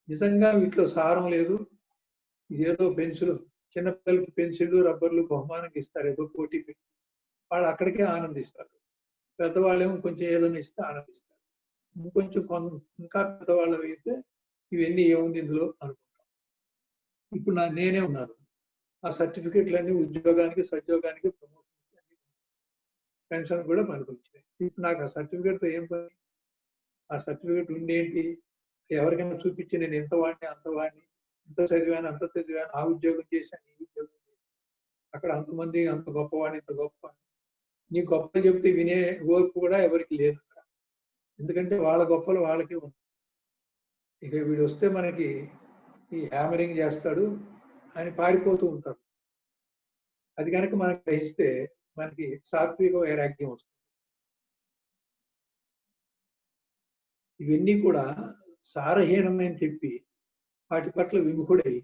నిజంగా వీటిలో సారం లేదు, ఇదేదో పెన్సిల్, చిన్నపిల్లలకి పెన్సిళ్ళు, రబ్బర్లు బహుమానంగా ఇస్తారు, ఏదో పోటీ పెట్టి వాళ్ళు అక్కడికే ఆనందిస్తారు. పెద్దవాళ్ళేమో కొంచెం ఏదైనా ఇస్తే ఆనందిస్తారు. ఇంకొంచెం ఇంకా పెద్దవాళ్ళు అయితే ఇవన్నీ ఏముంది ఇందులో అనుకుంటాం. ఇప్పుడు నేనే ఉన్నాను, ఆ సర్టిఫికెట్లన్నీ ఉద్యోగానికి, సద్యోగానికి, ప్రమోషన్, పెన్షన్ కూడా పనికొచ్చాయి. ఇప్పుడు నాకు ఆ సర్టిఫికెట్తో ఏం పని? ఆ సర్టిఫికెట్ ఉండేంటి? ఎవరికైనా చూపించి నేను ఎంత వాడిని, అంత వాడిని, ఇంత చదివాను, అంత చదివాను, ఆ ఉద్యోగం చేశాను, ఈ ఉద్యోగం చేశాను, అక్కడ అంతమంది అంత గొప్పవాడిని, ఇంత గొప్ప, నీ గొప్పలు చెప్తే వినే ఓర్పు కూడా ఎవరికి లేదు అక్కడ. ఎందుకంటే వాళ్ళ గొప్పలు వాళ్ళకి ఉంది. ఇక వీడు వస్తే మనకి ఈ హ్యామరింగ్ చేస్తాడు అని పారిపోతూ ఉంటారు. అది కనుక మనకు గ్రహిస్తే మనకి సాత్విక వైరాగ్యం వస్తుంది. ఇవన్నీ కూడా సారహీనమని చెప్పి వాటి పట్ల విముఖుడై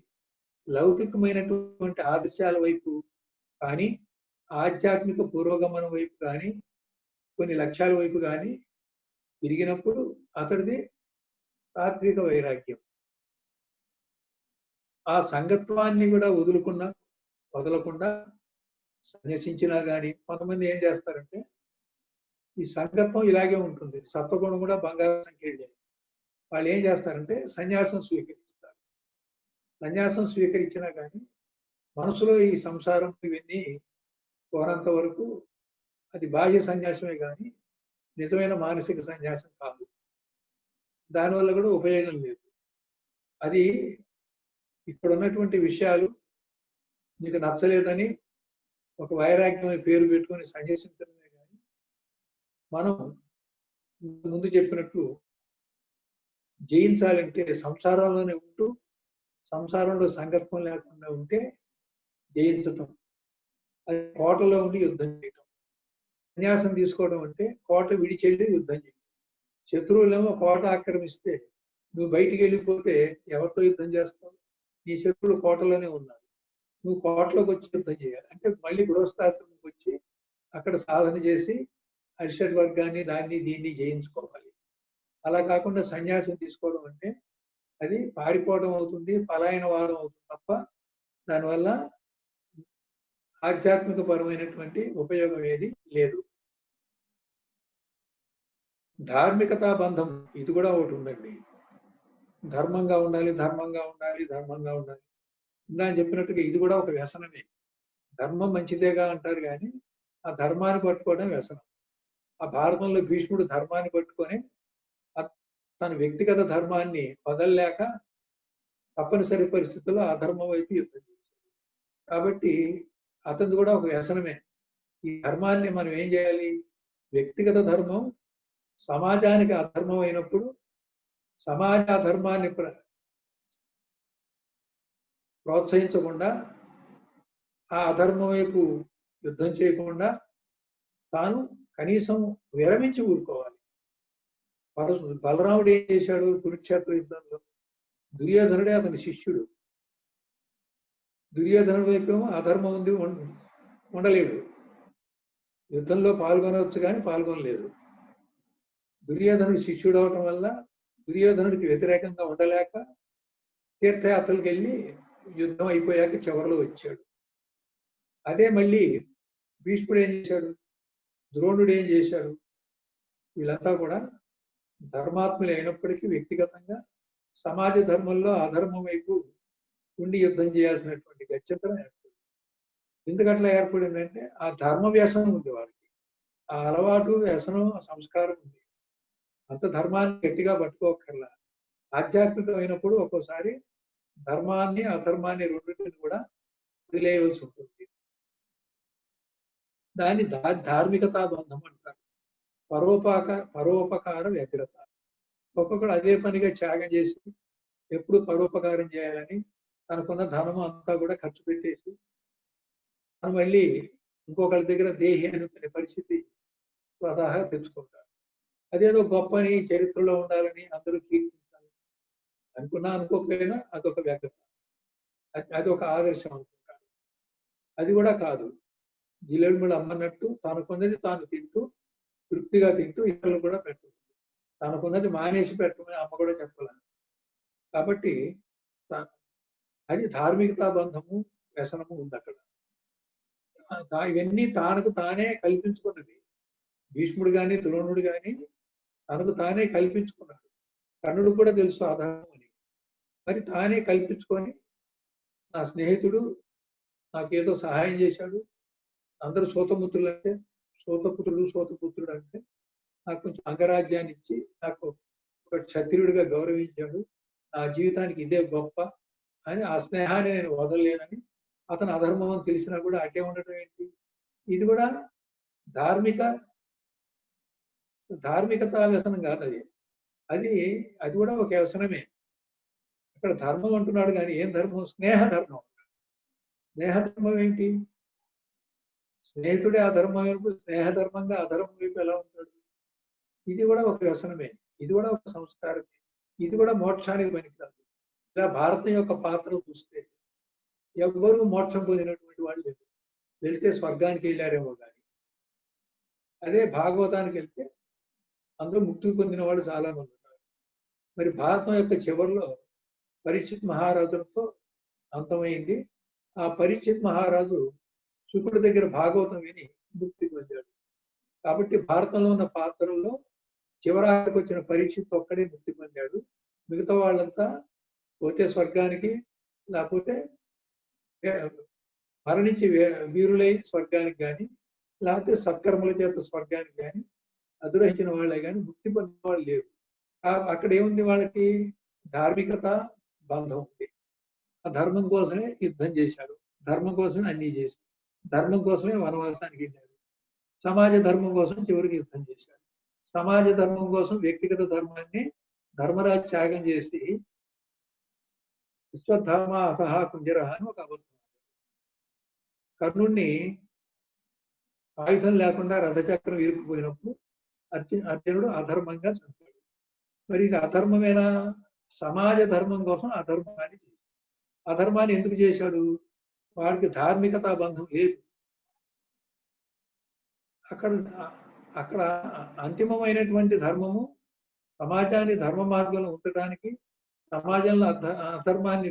లౌకికమైనటువంటి ఆదర్శాల వైపు కానీ, ఆధ్యాత్మిక పురోగమనం వైపు కానీ, కొన్ని లక్ష్యాల వైపు కానీ తిరిగినప్పుడు అతడిది సాత్విక వైరాగ్యం. ఆ సంగత్వాన్ని కూడా వదలకుండా సన్యసించినా కానీ కొంతమంది ఏం చేస్తారంటే, ఈ సంగత్వం ఇలాగే ఉంటుంది, సత్వగుణం కూడా బంగారం సంఖ్య, వాళ్ళు ఏం చేస్తారంటే సన్యాసం స్వీకరిస్తారు. సన్యాసం స్వీకరించినా కానీ మనసులో ఈ సంసారం ఇవన్నీ కోరంత వరకు అది బాహ్య సన్యాసమే కానీ నిజమైన మానసిక సన్యాసం కాదు. దానివల్ల కూడా ఉపయోగం లేదు. అది ఇక్కడ ఉన్నటువంటి విషయాలు నీకు నచ్చలేదని ఒక వైరాగ్యం పేరు పెట్టుకొని సన్యాసించడమే కానీ, మనం ముందు చెప్పినట్లు జయించాలంటే సంసారంలోనే ఉంటూ సంసారంలో సంగత్వం లేకుండా ఉంటే జయించటం. అది కోటలో ఉండి యుద్ధం చేయటం. సన్యాసం తీసుకోవడం అంటే కోట విడిచెళ్ళి యుద్ధం చేయటం. శత్రువులేమో కోట ఆక్రమిస్తే నువ్వు బయటికి వెళ్ళిపోతే ఎవరితో యుద్ధం చేస్తావు? నీ శత్రువులు కోటలోనే ఉన్నారు, నువ్వు కోటలోకి వచ్చి యుద్ధం చేయాలి. అంటే మళ్ళీ గృహస్థాశ్రమంకి వచ్చి అక్కడ సాధన చేసి అరిషడ్ వర్గాన్ని దాన్ని దీన్ని జయించుకోవాలి. అలా కాకుండా సన్యాసం తీసుకోవడం అంటే అది పారిపోవడం అవుతుంది, పలాయన వాదం అవుతుంది తప్ప దానివల్ల ఆధ్యాత్మిక పరమైనటువంటి ఉపయోగం ఏది లేదు. ధార్మికతా బంధం ఇది కూడా ఒకటి ఉందండి. ధర్మంగా ఉండాలి, ధర్మంగా ఉండాలి, ధర్మంగా ఉండాలి. ఇందా చెప్పినట్టుగా ఇది కూడా ఒక వ్యసనమే. ధర్మం మంచిదేగా అంటారు కానీ ఆ ధర్మాన్ని పట్టుకోవడం వ్యసనం. ఆ భారతంలో భీష్ముడు ధర్మాన్ని పట్టుకొని తన వ్యక్తిగత ధర్మాన్ని వదలలేక తప్పనిసరి పరిస్థితుల్లో ఆ ధర్మం వైపు యుద్ధం చేశాడు. కాబట్టి అతను కూడా ఒక వ్యసనమే. ఈ ధర్మాన్ని మనం ఏం చేయాలి? వ్యక్తిగత ధర్మం సమాజానికి అధర్మం అయినప్పుడు సమాజ అధర్మాన్ని ప్రోత్సహించకుండా ఆ అధర్మం వైపు యుద్ధం చేయకుండా తాను కనీసం విరమించి ఊరుకోవాలి. బలరాముడు ఏం చేశాడు కురుక్షేత్ర యుద్ధంలో? దుర్యోధనుడే అతని శిష్యుడు. దుర్యోధనుడి వైపు అధర్మం ఉంది, ఉండలేడు. యుద్ధంలో పాల్గొనవచ్చు కానీ పాల్గొనలేదు. దుర్యోధనుడు శిష్యుడు అవటం వల్ల దుర్యోధనుడికి వ్యతిరేకంగా ఉండలేక తీర్థయాత్రలకు వెళ్ళి యుద్ధం అయిపోయాక చివరిలో వచ్చాడు. అదే మళ్ళీ భీష్ముడు ఏం చేశాడు, ద్రోణుడు ఏం చేశాడు? వీళ్ళంతా కూడా ధర్మాత్ములు అయినప్పటికీ వ్యక్తిగతంగా సమాజ ధర్మంలో అధర్మం వైపు ఉండి యుద్ధం చేయాల్సినటువంటి గత్యంతరం ఏర్పడింది. ఎందుకట్లా ఏర్పడిందంటే ఆ ధర్మ వ్యసనం ఉంది వారికి, ఆ అలవాటు వ్యసనం సంస్కారం ఉంది. అంత ధర్మాన్ని గట్టిగా పట్టుకోకర్లా. ఆధ్యాత్మికమైనప్పుడు ఒక్కోసారి ధర్మాన్ని అధర్మాన్ని రెండింటిని కూడా వదిలేయవలసి ఉంటుంది. దాన్ని ధార్మికతా బంధం అంటారు. పరోపకార వ్యగ్రత. ఒక్కొక్కడు అదే పనిగా త్యాగం చేసి ఎప్పుడు పరోపకారం చేయాలని తనకున్న ధనము అంతా కూడా ఖర్చు పెట్టేసి తను మళ్ళీ ఇంకొకరి దగ్గర దేహి అనుకునే పరిస్థితి స్వతహా తెచ్చుకుంటారు. అదేదో గొప్పని చరిత్రలో ఉండాలని అందరూ కీర్తించాలి అనుకున్నా అనుకోకపోయినా అదొక వ్యగ్రత, అది ఒక ఆదర్శం అనుకుంటారు. అది కూడా కాదు. జిలేబులు అమ్మన్నట్టు తనకున్నది తాను తింటూ తృప్తిగా తింటూ ఇతరులు కూడా పెట్టు, తనకున్నది మానేసి పెట్టమని అమ్మ కూడా చెప్పలేదు. కాబట్టి అది ధార్మికతా బంధము వ్యసనము ఉంది అక్కడ. ఇవన్నీ తనకు తానే కల్పించుకున్నది. భీష్ముడు కానీ ద్రోణుడు కానీ తనకు తానే కల్పించుకున్నాడు. కర్ణుడు కూడా తెలుసు ఆధారం అని, మరి తానే కల్పించుకొని నా స్నేహితుడు నాకేదో సహాయం చేశాడు, అందరూ సూతపుత్రులు అంటే సూతపుత్రుడు అంటే నాకు కొంచెం అంగరాజ్యాన్ని ఇచ్చి నాకు ఒక క్షత్రియుడిగా గౌరవించాడు, నా జీవితానికి ఇదే గొప్ప అని ఆ స్నేహాన్ని నేను వదలలేనని అతను అధర్మం అని తెలిసినా కూడా అట్టే ఉండటం ఏంటి? ఇది కూడా ధార్మికతా వ్యసనం కాదు అది. అది కూడా ఒక వ్యసనమే. అక్కడ ధర్మం అంటున్నాడు కానీ ఏం ధర్మం? స్నేహధర్మం. స్నేహధర్మం ఏంటి? స్నేహితుడే అధర్మం వైపు స్నేహధర్మంగా అధర్మం వైపు ఎలా ఉంటాడు? ఇది కూడా ఒక వ్యసనమే, ఇది కూడా ఒక సంస్కారమే, ఇది కూడా మోక్షానికి పనికిరాదు. ఇలా భారతం యొక్క పాత్ర చూస్తే ఎవ్వరూ మోక్షం పొందినటువంటి వాళ్ళు లేదు. వెళ్తే స్వర్గానికి వెళ్ళారేమో కానీ. అదే భాగవతానికి వెళ్తే అందరూ ముక్తి పొందిన వాళ్ళు చాలా మంది ఉన్నారు. మరి భారతం యొక్క చివరిలో పరీక్షిత్ మహారాజులతో అంతమైంది. ఆ పరీక్షిత్ మహారాజు శుకుడి దగ్గర భాగవతం విని ముక్తి పొందాడు. కాబట్టి భారతంలో ఉన్న పాత్రల్లో చివరానికి వచ్చిన పరీక్షిత్ ఒక్కడే ముక్తి పొందాడు. మిగతా వాళ్ళంతా పోతే స్వర్గానికి, లేకపోతే మరణించి వీరులై స్వర్గానికి కానీ, లేకపోతే సత్కర్మల చేత స్వర్గానికి కానీ అధిరోహించిన వాళ్ళే కానీ ముక్తి పొందిన వాళ్ళు లేరు. అక్కడ ఏముంది? వాళ్ళకి ధార్మికత బంధం ఉంది. ఆ ధర్మం కోసమే యుద్ధం చేశారు, ధర్మం కోసమే అన్ని చేశారు, ధర్మం కోసమే వనవాసానికి వెళ్ళారు, సమాజ ధర్మం కోసం చివరికి యుద్ధం చేశారు. సమాజ ధర్మం కోసం వ్యక్తిగత ధర్మాన్ని ధర్మరాజు త్యాగం చేసి విశ్వధర్మ అసహా కుంజర అని ఒక అబద్ధం. కర్ణుణ్ణి ఆయుధం లేకుండా రథచక్రం ఇరుక్కుపోయినప్పుడు అర్జునుడు అధర్మంగా చంపాడు. మరి ఇది అధర్మమేనా? సమాజ ధర్మం కోసం అధర్మాన్ని చేశాడు. అధర్మాన్ని ఎందుకు చేశాడు? వాడికి ధార్మికతా బంధం లేదు. అక్కడ అంతిమమైనటువంటి ధర్మము సమాజాన్ని ధర్మ మార్గంలో ఉంచడానికి, సమాజంలో అధర్మాన్ని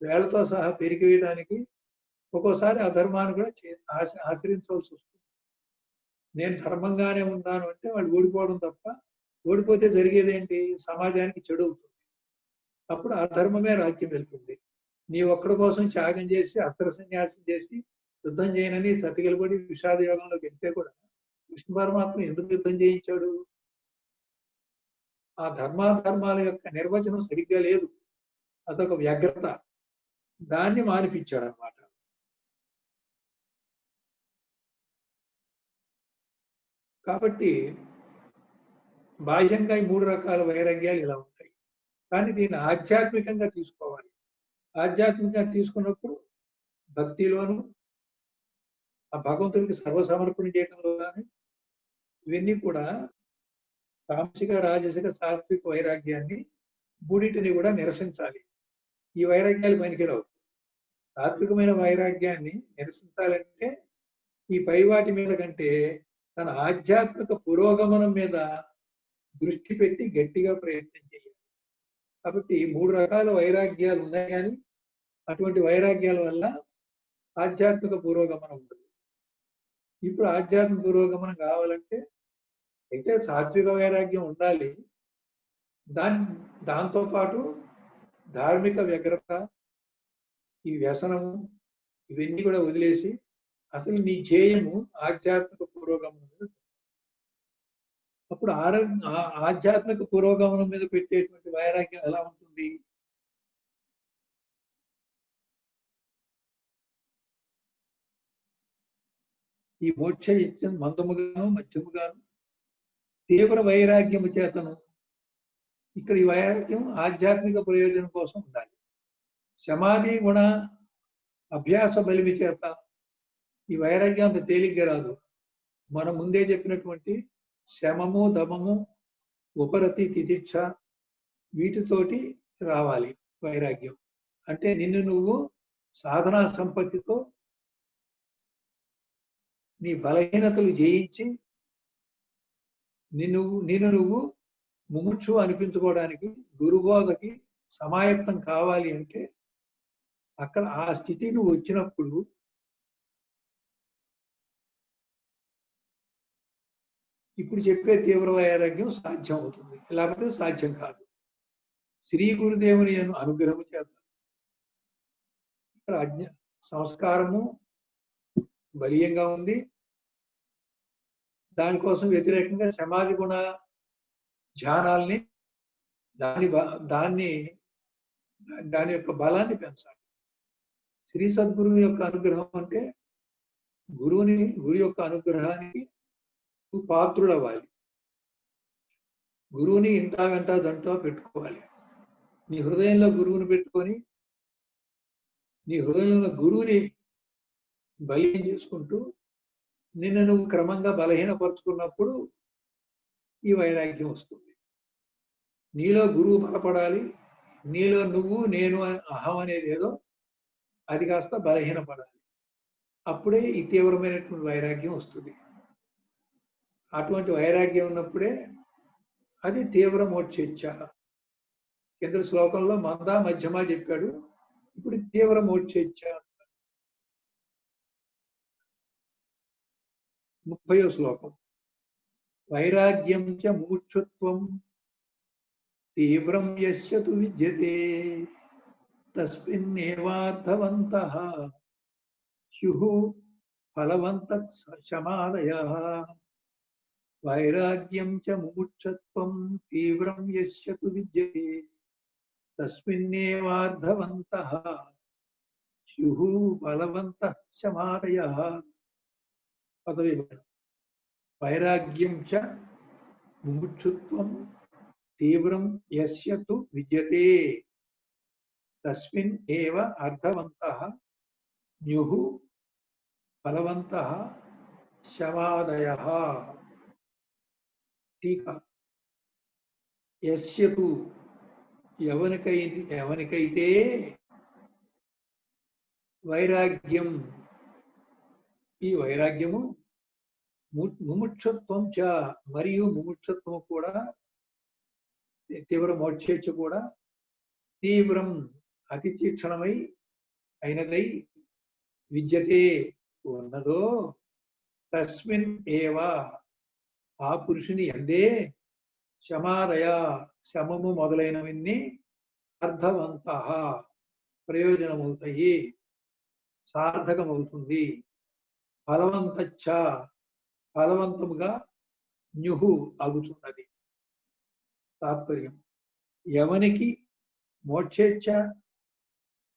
వేళ్లతో సహా పెరిగివేయడానికి ఒక్కోసారి అధర్మాన్ని కూడా ఆశ్రయించవలసి వస్తుంది. నేను ధర్మంగానే ఉన్నాను అంటే వాళ్ళు ఓడిపోవడం తప్ప, ఓడిపోతే జరిగేది ఏంటి? సమాజానికి చెడు అవుతుంది. అప్పుడు అధర్మమే రాజ్యం వెళ్తుంది. నీ ఒక్కడి కోసం త్యాగం చేసి అస్త్ర సన్యాసం చేసి యుద్ధం చేయనని సతికిలబడి విషాద యోగంలోకి వెళ్తే కూడా విష్ణు పరమాత్మ ఎందుకు యుద్ధం చేయించాడు? ఆ ధర్మాధర్మాల యొక్క నిర్వచనం సరిగ్గా లేదు, అదొక వ్యగ్రత. దాన్ని మానిపించాడు అన్నమాట. కాబట్టి బాహ్యంగా ఈ 3 రకాల వైరాగ్యాలు ఇలా ఉంటాయి. కానీ దీన్ని ఆధ్యాత్మికంగా తీసుకోవాలి. ఆధ్యాత్మికంగా తీసుకున్నప్పుడు భక్తిలోను, ఆ భగవంతుడికి సర్వసమర్పణ చేయడంలో గాని, ఇవన్నీ కూడా తామసిక, రాజసిక, సాత్విక వైరాగ్యాన్ని మూడింటిని కూడా నిరసించాలి. ఈ వైరాగ్యాలు పనికిరావు. సాత్వికమైన వైరాగ్యాన్ని నిరసించాలంటే ఈ పైవాటి మీద కంటే తన ఆధ్యాత్మిక పురోగమనం మీద దృష్టి పెట్టి గట్టిగా ప్రయత్నం చేయాలి. కాబట్టి 3 రకాల వైరాగ్యాలు ఉన్నాయి కానీ అటువంటి వైరాగ్యాల వల్ల ఆధ్యాత్మిక పురోగమనం ఉండదు. ఇప్పుడు ఆధ్యాత్మిక పురోగమనం కావాలంటే అయితే సాత్విక వైరాగ్యం ఉండాలి. దాంతో పాటు ధార్మిక వ్యగ్రత, ఈ వ్యసనము, ఇవన్నీ కూడా వదిలేసి అసలు నీ ధ్యేయము ఆధ్యాత్మిక పురోగమనం మీద. అప్పుడు ఆధ్యాత్మిక పురోగమనం మీద పెట్టేటువంటి వైరాగ్యం ఎలా ఉంటుంది? ఈ మోక్ష యజ్ఞం మందముగాను మధ్యముగాను తీవ్ర వైరాగ్యము చేతను. ఇక్కడ ఈ వైరాగ్యం ఆధ్యాత్మిక ప్రయోజనం కోసం ఉండాలి. సమాధి గుణ అభ్యాస బలిమి చేత ఈ వైరాగ్యం అంత తేలిగ్గా రాదు. మనం ముందే చెప్పినటువంటి శమము, దమము, ఉపరతి, తితిక్ష వీటితోటి రావాలి వైరాగ్యం. అంటే నిన్ను నువ్వు సాధనా సంపత్తితో నీ బలహీనతలు జయించి నిన్ను నువ్వు ముముక్షు అనిపించుకోవడానికి గురుబోధకి సమాయత్తం కావాలి అంటే అక్కడ ఆ స్థితి నువ్వు వచ్చినప్పుడు ఇప్పుడు చెప్పే తీవ్ర వైరాగ్యం సాధ్యం అవుతుంది. లేకపోతే సాధ్యం కాదు. శ్రీ గురుదేవుని అనుగ్రహము చేత ఇక్కడ సంస్కారము బలీయంగా ఉంది. దానికోసం వ్యతిరేకంగా సమాధి గుణ ధ్యానాల్ని దాని యొక్క బలాన్ని పెంచాలి. శ్రీ సద్గురువు యొక్క అనుగ్రహం అంటే గురు యొక్క అనుగ్రహానికి నువ్వు పాత్రుడవ్వాలి. గురువుని ఇంటా వెంట దంటో పెట్టుకోవాలి. నీ హృదయంలో గురువుని పెట్టుకొని నీ హృదయంలో గురువుని బలీయం చేసుకుంటూ నిన్ను నువ్వు క్రమంగా బలహీనపరుచుకున్నప్పుడు ఈ వైరాగ్యం వస్తుంది. నీలో గురువు బలపడాలి. నీలో నువ్వు నేను అహం అనేది ఏదో అది కాస్త బలహీనపడాలి. అప్పుడే ఈ తీవ్రమైనటువంటి వైరాగ్యం వస్తుంది. అటువంటి వైరాగ్యం ఉన్నప్పుడే అది తీవ్ర మోక్షేచ్ఛ. కింద శ్లోకంలో మంద మధ్యమ చెప్పాడు. ఇప్పుడు తీవ్ర మోక్షేచ్ఛ. 30వ శ్లోకం. వైరాగ్యం చ మూర్ఛత్వం తీవ్రం యస్య తు విద్యతే తస్మిన్నేవార్థవంతః స్యుః ఫలవంతః శమాదయః. వైరాగ్యం చ ముముక్షత్వం తీవ్రం యస్య తు విద్యతే తస్మిన్నేవార్థవంతః స్యుః ఫలవంతః శమాదయః. పదవిభజన. వైరాగ్యం చ ముముక్షుత్వం తీవ్రం యస్య తు విద్యతే తస్మిన్ ఏవ అర్థవంతః న్యుః ఫలవంతః శమాదయః. టీకా. యస్య తు ఎవనికైతే వైరాగ్యం, ఈ వైరాగ్యము ముముక్షత్వం చ మరియు ముముక్షత్వం కూడా తీవ్ర మోక్షేచ్ఛ కూడా తీవ్రం అతి తీక్షణమై అయినదై విద్యతే ఉన్నదో తస్మిన్ ఏవ ఆ పురుషుని ఎందే శమాదయ శమము మొదలైనవన్నీ అర్థవంతః ప్రయోజనమవుతాయి, సార్థకమవుతుంది. ఫలవంతచ్చ ఫలవంతముగా న్యుహు అగుతున్నది. తాత్పర్యం. ఎవనికి మోక్షేచ్ఛ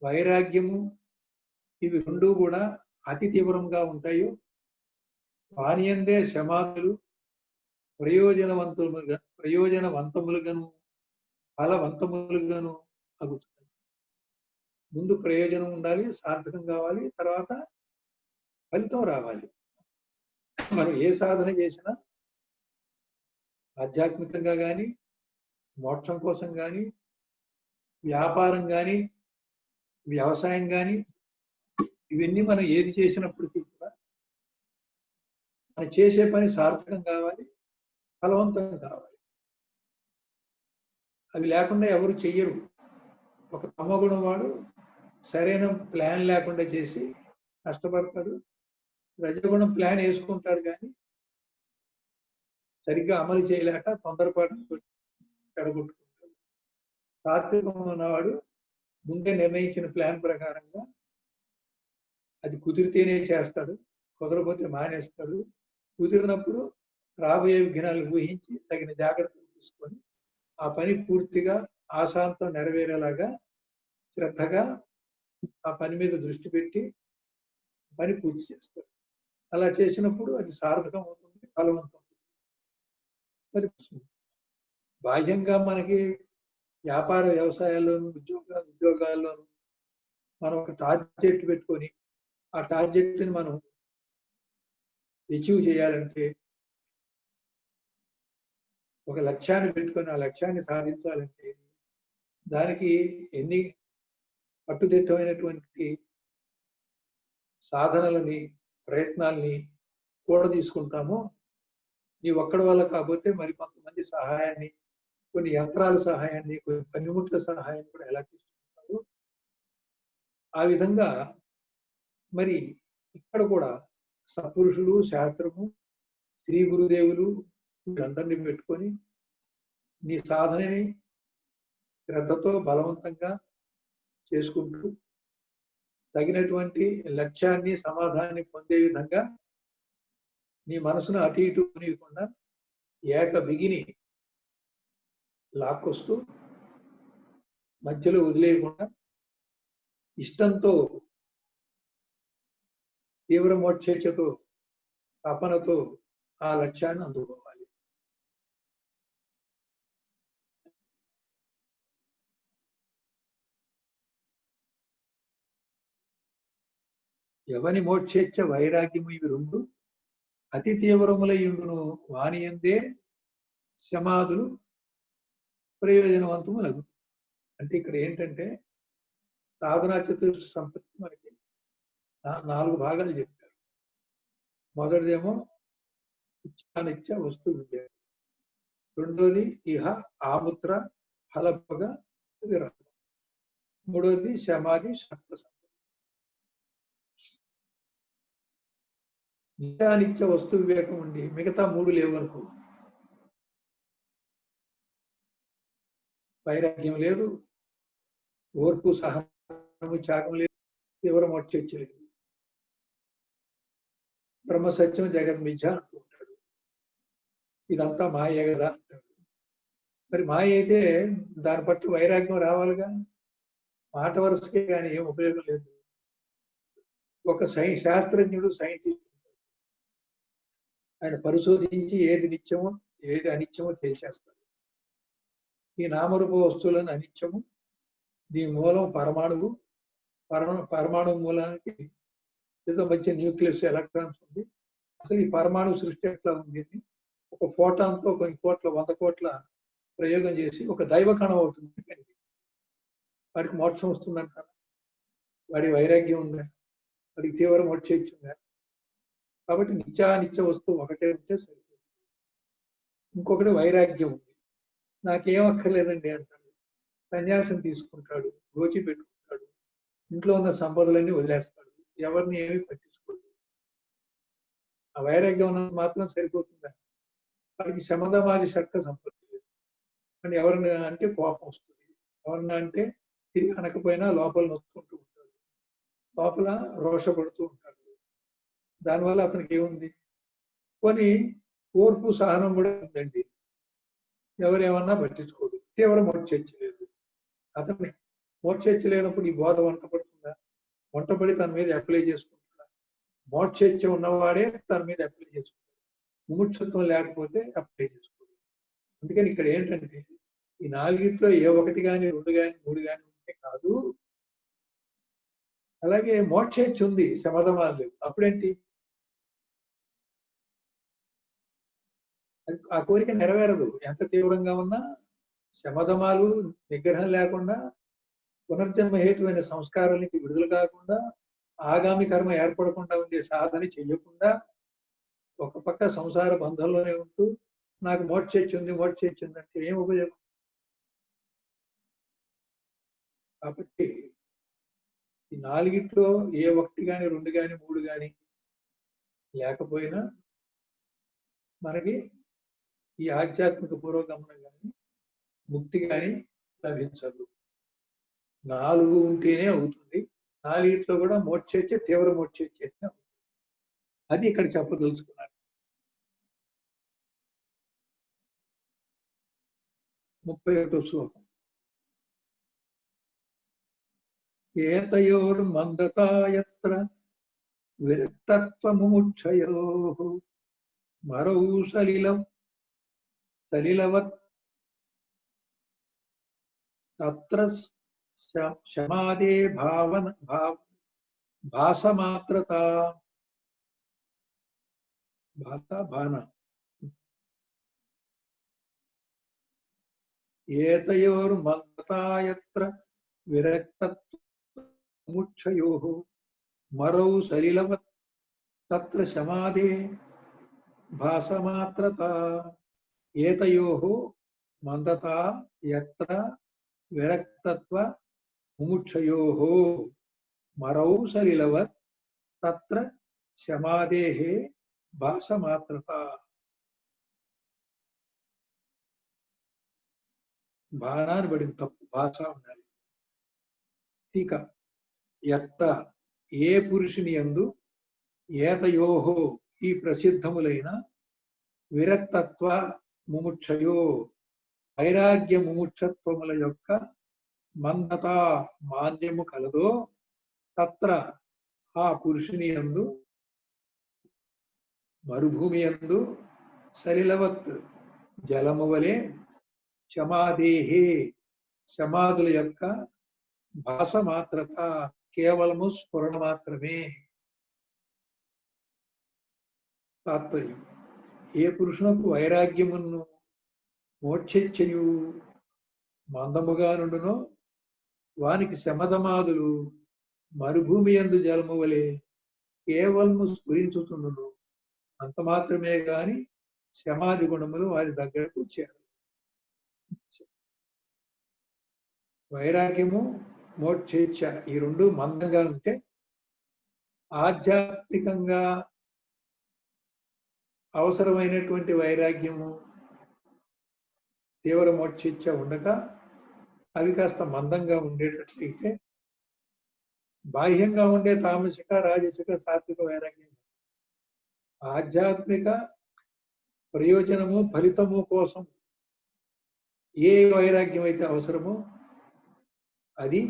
వైరాగ్యము ఇవి రెండూ కూడా అతి తీవ్రంగా ఉంటాయో వానియందే సమాధులు ప్రయోజనవంతములుగాను ఫలవంతములుగాను అగుతుంది. ముందు ప్రయోజనం ఉండాలి, సార్థకం కావాలి, తర్వాత ఫలితం రావాలి. మనం ఏ సాధన చేసినా ఆధ్యాత్మికంగా కానీ, మోక్షం కోసం కానీ, వ్యాపారం కానీ, వ్యవసాయం కానీ, ఇవన్నీ మనం ఏది చేసినప్పటికీ కూడా మనం చేసే పని సార్థకం కావాలి, ఫలవంతం కావాలి. అవి లేకుండా ఎవరు చెయ్యరు. ఒక తమగుణం వాడు సరైన ప్లాన్ లేకుండా చేసి కష్టపడతాడు. రజగుణం ప్లాన్ వేసుకుంటాడు కానీ సరిగ్గా అమలు చేయలేక తొందరపాటు చెడగొట్టుకుంటాడు. సాత్వికం ఉన్నవాడు ముందే నిర్ణయించిన ప్లాన్ ప్రకారంగా అది కుదిరితేనే చేస్తాడు, కుదరకపోతే మానేస్తాడు. కుదిరినప్పుడు రాబోయే విఘ్నాలు ఊహించి తగిన జాగ్రత్తలు తీసుకొని ఆ పని పూర్తిగా ఆశాంతం నెరవేరేలాగా శ్రద్ధగా ఆ పని మీద దృష్టి పెట్టి పని పూర్తి చేస్తాడు. అలా చేసినప్పుడు అది సార్థకం అవుతుంది, ఫలవంతం. మరి బాహ్యంగా మనకి వ్యాపార వ్యవసాయాల్లోనూ ఉద్యోగాల్లోనూ మనం ఒక టార్గెట్ పెట్టుకొని ఆ టార్గెట్ని మనం అచీవ్ చేయాలంటే, ఒక లక్ష్యాన్ని పెట్టుకొని ఆ లక్ష్యాన్ని సాధించాలంటే దానికి ఎన్ని కట్టుదిట్టమైనటువంటి సాధనలని, ప్రయత్నాల్ని కూడా తీసుకుంటామో, నీ ఒక్కడి వల్ల కాకపోతే మరి కొంతమంది సహాయాన్ని, కొన్ని యంత్రాల సహాయాన్ని, కొన్ని పనిముట్ల సహాయాన్ని కూడా ఎలా తీసుకుంటారు. ఆ విధంగా మరి ఇక్కడ కూడా సత్పురుషులు, శాస్త్రము, శ్రీ గురుదేవులు వీళ్ళందరినీ పెట్టుకొని నీ సాధనని శ్రద్ధతో బలవంతంగా చేసుకుంటూ తగినటువంటి లక్ష్యాన్ని, సమాధానాన్ని పొందే విధంగా నీ మనసును అటు ఇటు కొనియకుండా ఏక బిగిని లాక్కొస్తూ మధ్యలో వదిలేయకుండా ఇష్టంతో, తీవ్ర మోక్షేచ్ఛతో, తపనతో ఆ లక్ష్యాన్ని అందుకోవాలి. ఎవని మోక్షేచ్ఛ వైరాగ్యము ఇవి రెండు అతి తీవ్రములయుండును వానియందే సమాధులు ప్రయోజనవంతములగు. అంటే ఇక్కడ ఏంటంటే సాధనా చతుర్దశి సంపత్తి మనకి 4 భాగాలు చెప్పారు. మొదటిదేమో ఇచ్ఛానిత్య వస్తు వివేకం, రెండోది ఇహ ఆముత్ర ఫలభోగ విరాగం, మూడోది సమాధి శక్త సంపత్తి. నిత్యానిత్య వస్తు వివేకం ఉండి మిగతా 3 లేవనుకో, వైరాగ్యం లేదు, ఓర్పు సహనము త్యాగం లేదు, తీవ్ర మోక్షేచ్ఛ లేదు, బ్రహ్మసత్యం జగన్మిథ్య అంటుంటాడు. ఇదంతా మాయే కదా అంటాడు. మరి మాయ అయితే దాని పట్ల వైరాగ్యం రావాలిగా. మాట వరుసకే కానీ ఏం ఉపయోగం లేదు. ఒక శాస్త్రజ్ఞుడు, సైంటిస్ట్, ఆయన పరిశోధించి ఏది నిత్యమో ఏది అనిత్యమో తెలిసేస్తాడు. ఈ నామరూప వస్తువులను అనిత్యము, దీని మూలం పరమాణువు, పరమాణువు మూలానికి ఏదో మధ్య న్యూక్లియస్ ఎలక్ట్రాన్స్ ఉంది. అసలు ఈ పరమాణు సృష్టి ఎట్లా ఉంది, ఒక ఫోటాన్తో కొన్ని కోట్ల 100 కోట్ల ప్రయోగం చేసి ఒక దైవ కణం అవుతుంది కానీ వాడికి మోక్షం వస్తుందంటారా? వాడి వైరాగ్యం ఉందా? వాడికి తీవ్ర మోక్షేచ్ఛ ఉందా? కాబట్టి నిత్యానిత్య వస్తువు ఒకటే ఉంటే సరిపోతుంది. ఇంకొకటి వైరాగ్యం ఉంది, నాకేం అక్కర్లేదండి అంటాడు, సన్యాసం తీసుకుంటాడు, గోచి పెట్టుకుంటాడు, ఇంట్లో ఉన్న సంపదలన్నీ వదిలేస్తాడు, ఎవరిని ఏమీ పట్టించుకోడు. ఆ వైరాగ్యం ఉన్నది మాత్రం సరిపోతుందా? వాడికి శమధమాది షట్క సంపత్తి లేదు. అని ఎవరిని అంటే కోపం వస్తుంది, ఎవరిని అంటే తిరిగి అనకపోయినా లోపల నొచ్చుకుంటూ ఉంటాడు, లోపల రోషపడుతూ ఉంటాడు. దానివల్ల అతనికి ఏముంది? కొని ఓర్పు సహనం కూడా ఉందండి, ఎవరేమన్నా పట్టించుకోడు, తీవ్ర మోక్షేచ్ఛ లేదు. అతన్ని మోక్షేచ్ఛ లేనప్పుడు ఈ బోధ వంట పడుతుందా? వంటపడి తన మీద అప్లై చేసుకుంటున్నా? మోక్షేచ్ఛ ఉన్నవాడే తన మీద అప్లై చేసుకుంటాడు. ముముక్షత్వం లేకపోతే అప్లై చేసుకోవాలి. అందుకని ఇక్కడ ఏంటంటే ఈ నాలుగిట్లో ఏ ఒకటి కానీ, రెండు కానీ, మూడు కానీ ఉంటే కాదు. అలాగే మోక్షేచ్ఛ ఉంది, శమధమాలు లేవు. అప్పుడేంటి? ఆ కోరిక నెరవేరదు. ఎంత తీవ్రంగా ఉన్నా శమధమాలు నిగ్రహం లేకుండా, పునర్జన్మ హేతువైన సంస్కారాల నుంచి విడుదల కాకుండా, ఆగామి కర్మ ఏర్పడకుండా ఉండే సాధన చెయ్యకుండా, ఒక పక్క సంసార బంధంలోనే ఉంటూ నాకు మోక్షేచ్ఛ ఉంది, మోక్షేచ్ఛ ఉంది అంటే ఏం ఉపయోగం? కాబట్టి ఈ నాలుగిట్లో ఏ ఒకటి కానీ, రెండు కానీ, మూడు కానీ లేకపోయినా మనకి ఈ ఆధ్యాత్మిక పురోగమనం కానీ, ముక్తి కానీ లభించదు. నాలుగు ఉంటేనే అవుతుంది. నాలుగిట్లో కూడా మోక్షేచ్ఛ, తీవ్ర మోక్షేచ్ఛ అవుతుంది. అది ఇక్కడ చెప్పదలుచుకున్నాను. 31వ శ్లోకం. ఏతయోర్మందతాయత్ర విరక్తత్వముముక్షయోః మరౌ సలిలవత్ తత్ర శమాదే భాసమాత్రత భాన ఏతయోర్మందతాయత్ర విరక్తత్వముముక్షయోః మరౌ సలిలవత్ తత్ర శమాదే భాసమాత్రత. ఏతయోః మందత యత్ర విరక్తత్వ ముముక్షయోః మరౌ సలిలవత్ తత్ర శమాదేః భాసమాత్రత. బాణాన్ని పడింది తప్పు, భాష ఉండాలి. టీక. యత్ర ఏ పురుషుని యందు ఏతయోః ఈ ప్రసిద్ధములైన విరక్తత్వ ముముక్షయో వైరాగ్య ముముక్షత్వముల యొక్క మందత మాన్యము కలదో తత్ర ఆ పురుషుని యందు మరుభూమి యందు సలిలవత్ జలము వలె శమాదేహే శమాదుల యొక్క భాస మాత్రత కేవలము స్ఫురణ మాత్రమే. తాత్పర్యం. ఏ పురుషునకు వైరాగ్యమును మోక్షేచ్ఛయు మందముగా నుండునో వానికి శమధమాదులు మరుభూమి యందు జలము వలె కేవలము స్ఫురించుతుండును. అంత మాత్రమే గాని శమాది గుణములు వారి దగ్గరకు చేరు. వైరాగ్యము మోక్షేచ్ఛ ఈ రెండు మందంగా ఉంటే ఆధ్యాత్మికంగా అవసరమైనటువంటి వైరాగ్యము తీవ్ర మోక్షేచ్ఛ ఉండక అవి కాస్త మందంగా ఉండేటట్లయితే బాహ్యంగా ఉండే తామసిక, రాజసిక, సాత్విక వైరాగ్యం ఆధ్యాత్మిక ప్రయోజనము ఫలితము కోసం ఏ వైరాగ్యం అయితే అవసరమో అది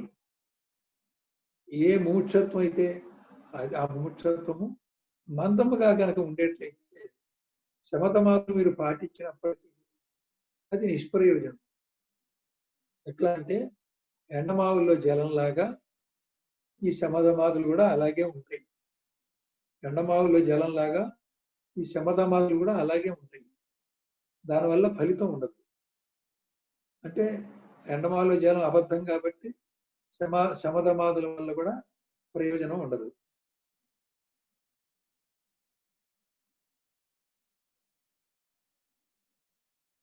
ఏ ముముక్షత్వం అయితే ఆ ముముక్షత్వము మందముగా కనుక ఉండేట్లయితే శమధమాలు మీరు పాటించినప్పటికీ అది నిష్ప్రయోజనం. ఎట్లా అంటే ఎండమావుల్లో జలంలాగా ఈ శమధమాదులు కూడా అలాగే ఉంటాయి. ఎండమావుల్లో జలంలాగా ఈ శమధమాదులు కూడా అలాగే ఉంటాయి. దానివల్ల ఫలితం ఉండదు. అంటే ఎండమావుల్లో జలం అబద్ధం కాబట్టి శమధమాదుల వల్ల కూడా ప్రయోజనం ఉండదు.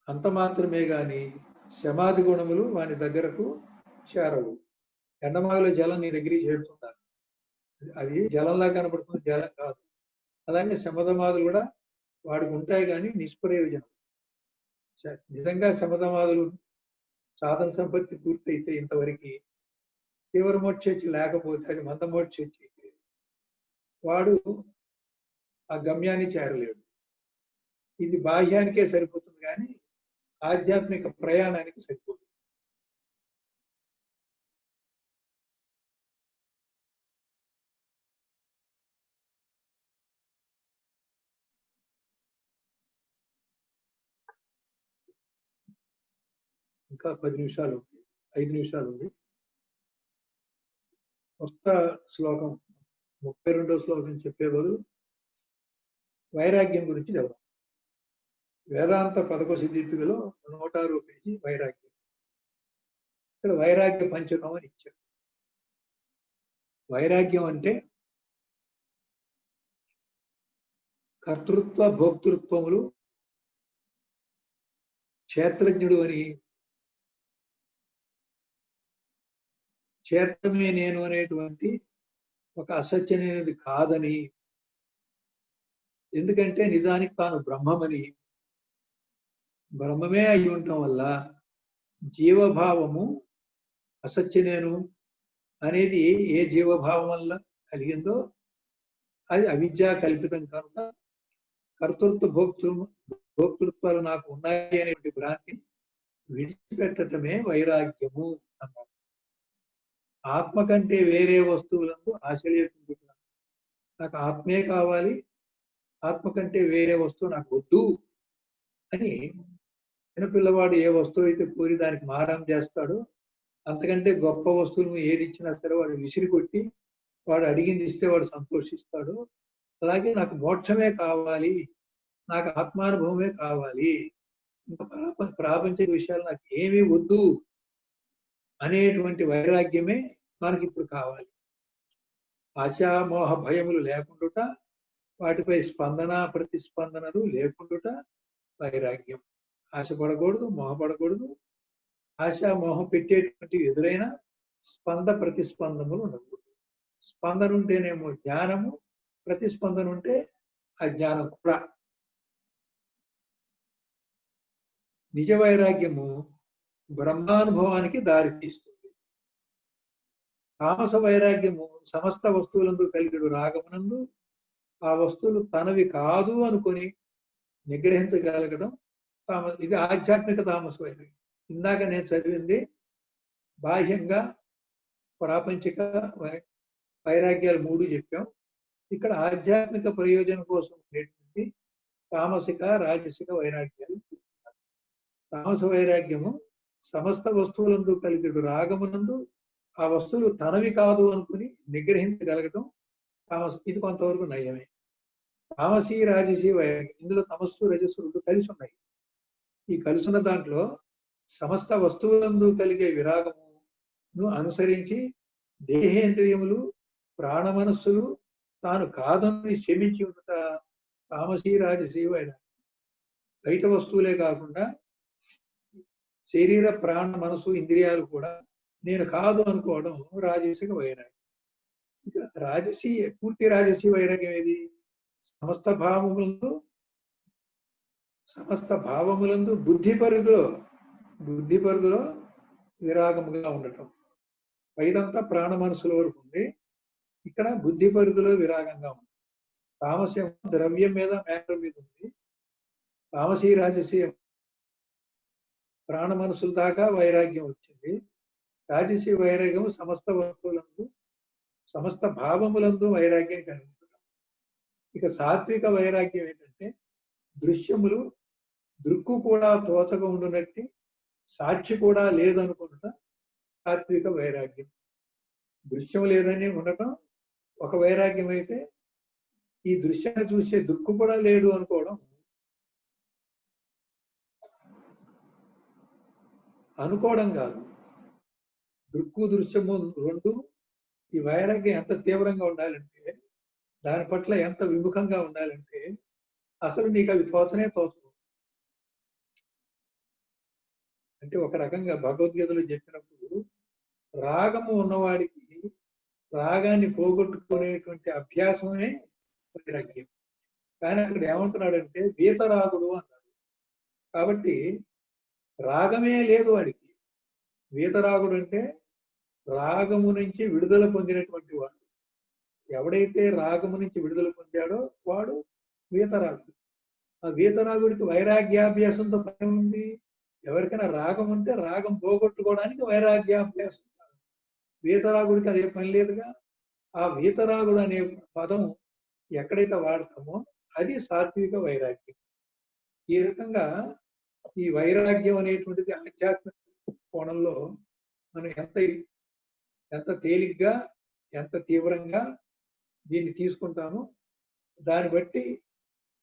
అంత మాత్రమే గాని శమాది గుణములు వాని దగ్గరకు చేరవు. ఎండమావిలో జలం నీ దగ్గరికి చేరుతుంటారు. అది జలంలా కనబడుతుంది, జలం కాదు. అలాగే శమధమాదులు కూడా వాడికి ఉంటాయి కానీ నిష్ప్రయోజనం. నిజంగా శమధమాదులు సాధన సంపత్తి పూర్తయితే ఇంతవరకు తీవ్ర మోక్షేచ్ఛ లేకపోతే అది మంద మోక్షేచ్ఛ అయితే వాడు ఆ గమ్యాన్ని చేరలేడు. ఇది బాహ్యానికే సరిపోతుంది కానీ ఆధ్యాత్మిక ప్రయాణానికి సరిపోతుంది. ఇంకా 10 నిమిషాలు, 5 నిమిషాలు ఉంది. కొత్త శ్లోకం 32వ శ్లోకం చెప్పే బదులు వైరాగ్యం గురించి చెప్తాం. వేదాంత పదకొ సిద్ధిపికలో 106వ పేజీ వైరాగ్యం. ఇక్కడ వైరాగ్య పంచకం అని ఇచ్చారు. వైరాగ్యం అంటే కర్తృత్వ భోక్తృత్వములు క్షేత్రజ్ఞుడు అని, క్షేత్రమే నేను అనేటువంటి ఒక అసత్యమైనది కాదని, ఎందుకంటే నిజానికి తాను బ్రహ్మమని, బ్రహ్మమే అయి ఉండటం వల్ల జీవభావము అసత్య నేను అనేది ఏ జీవభావం వల్ల కలిగిందో అది అవిద్యా కల్పితం కనుక కర్తృత్వ భోక్తృత్వాలు నాకు ఉన్నాయి అనేటువంటి భ్రాంతిని విడిచిపెట్టడమే వైరాగ్యము అన్నారు. ఆత్మ కంటే వేరే వస్తువులందు ఆశ లేకుండా నాకు ఆత్మే కావాలి, ఆత్మ కంటే వేరే వస్తువు నాకు వద్దు అని చిన్నపిల్లవాడు ఏ వస్తువు అయితే కోరి దానికి మారం చేస్తాడో, అంతకంటే గొప్ప వస్తువులను ఏది ఇచ్చినా సరే వాడు విసిరి కొట్టి వాడు అడిగింది ఇస్తే వాడు సంతోషిస్తాడు. అలాగే నాకు మోక్షమే కావాలి, నాకు ఆత్మానుభవమే కావాలి, ఇంకా ప్రాపంచిక విషయాలు నాకు ఏమీ వద్దు అనేటువంటి వైరాగ్యమే మనకి ఇప్పుడు కావాలి. ఆశామోహ భయములు లేకుండా, వాటిపై స్పందన ప్రతిస్పందనలు లేకుండా వైరాగ్యం. ఆశపడకూడదు, మోహపడకూడదు. ఆశ మోహం పెట్టేటువంటి ఎదురైన స్పంద ప్రతిస్పందనలు ఉండకూడదు. స్పందన ఉంటేనేమో జ్ఞానము, ప్రతిస్పందన ఉంటే అజ్ఞానం కూడా. నిజ వైరాగ్యము బ్రహ్మానుభవానికి దారితీస్తుంది. తామస వైరాగ్యము సమస్త వస్తువులందు కలిగిడు రాగమునందు ఆ వస్తువులు తనవి కాదు అనుకొని నిగ్రహించగలగడం ఇది ఆధ్యాత్మిక తామస వైరాగ్యం. ఇందాక నేను చదివింది బాహ్యంగా ప్రాపంచిక వైరాగ్యాలు 3 చెప్పాం. ఇక్కడ ఆధ్యాత్మిక ప్రయోజనం కోసం ఉండేటువంటి తామసిక రాజసిక వైరాగ్యాలు. తామస వైరాగ్యము సమస్త వస్తువులందు కలిగిడు రాగమునందు ఆ వస్తువులు తనవి కాదు అనుకుని నిగ్రహించగలగటం తామస. ఇది కొంతవరకు నయమే. తామసీ రాజసీ వైరాగ్యం, ఇందులో తమస్సు రజస్సు 2 కలిసి ఉన్నాయి. ఈ కలిసిన దాంట్లో సమస్త వస్తువులందు కలిగే విరాగమును అనుసరించి దేహేంద్రియములు ప్రాణమనస్సులు తాను కాదని క్షమించి ఉంట తామసీ రాజసీ వైరాగ్యం. బయట వస్తువులే కాకుండా శరీర ప్రాణ మనసు ఇంద్రియాలు కూడా నేను కాదు అనుకోవడం రాజసిక వైరాగ్యం. ఇక పూర్తి రాజసీ వైరాగ్యం ఏది? సమస్త భావములందు బుద్ధి పరిధిలో విరాగముగా ఉండటం. పైదంతా ప్రాణ మనసుల వరకు ఉంది, ఇక్కడ బుద్ధి పరిధిలో విరాగంగా ఉంది. తామస్యం ద్రవ్యం మీద మేటర్ మీద ఉంది. తామసీ రాజసీ ప్రాణ మనసుల దాకా వైరాగ్యం వచ్చింది. రాజసీ వైరాగ్యం సమస్త వస్తువులందు సమస్త భావములందు వైరాగ్యం కలిగించడం. ఇక సాత్విక వైరాగ్యం ఏంటంటే దృశ్యములు దృక్కు కూడా తోచక ఉండునట్టి సాక్షి కూడా లేదనుకుంటా సాత్విక వైరాగ్యం. దృశ్యం లేదని ఉండటం ఒక వైరాగ్యం అయితే, ఈ దృశ్యాన్ని చూసే దృక్కు కూడా లేడు అనుకోవడం కాదు. దృక్కు దృశ్యము 2 ఈ వైరాగ్యం ఎంత తీవ్రంగా ఉండాలంటే, దాని పట్ల ఎంత విముఖంగా ఉండాలంటే అసలు నీకు అవి తోచనే తోచవు. అంటే ఒక రకంగా భగవద్గీతలో చెప్పినప్పుడు రాగము ఉన్నవాడికి రాగాన్ని పోగొట్టుకునేటువంటి అభ్యాసమే వైరాగ్యం. కానీ అక్కడ ఏమంటున్నాడంటే వీతరాగుడు అన్నాడు. కాబట్టి రాగమే లేదు వాడికి. వీతరాగుడు అంటే రాగము నుంచి విడుదల పొందినటువంటి వాడు. ఎవడైతే రాగము నుంచి విడుదల పొందాడో వాడు వీతరాగుడు. ఆ వీతరాగుడికి వైరాగ్యాభ్యాసంతో పని ఉంది. ఎవరికైనా రాగం ఉంటే రాగం పోగొట్టుకోవడానికి వైరాగ్యాభ్యాసం. వీతరాగుడికి అదే పని లేదుగా. ఆ వీతరాగుడు అనే పదం ఎక్కడైతే వాడతామో అది సాత్విక వైరాగ్యం. ఈ రకంగా ఈ వైరాగ్యం అనేటువంటిది ఆధ్యాత్మిక కోణంలో మనం ఎంత తేలిగ్గా ఎంత తీవ్రంగా దీన్ని తీసుకుంటామో దాన్ని బట్టి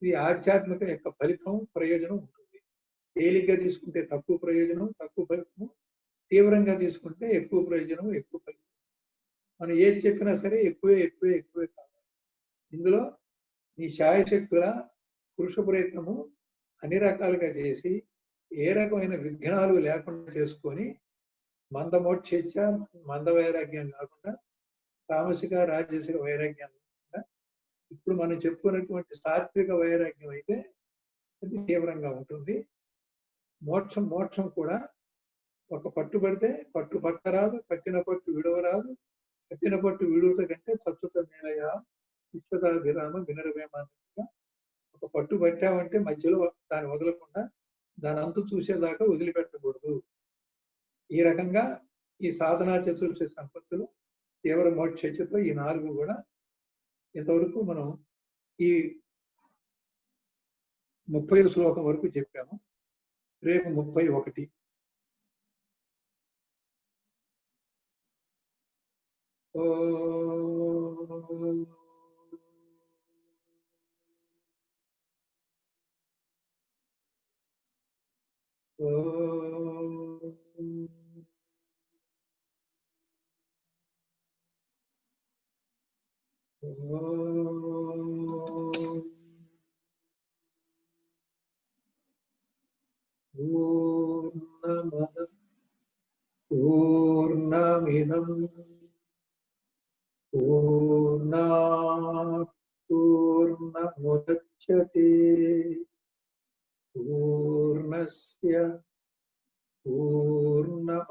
ఇది ఆధ్యాత్మిక యొక్క ఫలితం ప్రయోజనం ఉంటుంది. తేలిగ్గా తీసుకుంటే తక్కువ ప్రయోజనం తక్కువ ఫలితము, తీవ్రంగా తీసుకుంటే ఎక్కువ ప్రయోజనం ఎక్కువ ఫలితం. మనం ఏది చెప్పినా సరే ఎక్కువే కావాలి. ఇందులో నీ శాయశక్తుల పురుష ప్రయత్నము అన్ని రకాలుగా చేసి ఏ రకమైన విఘ్నాలు లేకుండా చేసుకొని మందమోక్షేచ్ఛ మంద వైరాగ్యం కాకుండా తామసిక రాజసిక వైరాగ్యం కాకుండా ఇప్పుడు మనం చెప్పుకున్నటువంటి సాత్విక వైరాగ్యం అయితే అది తీవ్రంగా ఉంటుంది. మోక్షం కూడా ఒక పట్టుబడితే పట్టు పట్టరాదు, పట్టిన పట్టు విడవరాదు, పట్టిన పట్టు విడువుట కంటే చచ్చుత మేలయ విశ్వత విరామ వినరవేమంగా ఒక పట్టు పట్టామంటే మధ్యలో దాన్ని వదలకుండా దాని అంతు చూసేదాకా వదిలిపెట్టకూడదు. ఈ రకంగా ఈ సాధనా చతుర్దశి సంపత్తులు తీవ్ర మోక్షతో ఈ 4 కూడా ఇంతవరకు మనం ఈ 30 శ్లోకం వరకు చెప్పాము. రేపు 31. पूर्णमिदं पूर्णात् पूर्णमुदच्यते पूर्णस्य पूर्णमादाय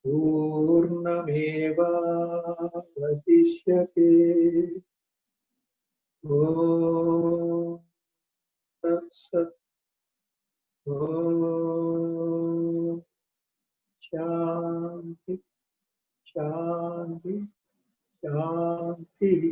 पूर्णमेवावशिष्यते। ॐ तत्सत्। ॐ शान्ति शान्ति शान्तिः।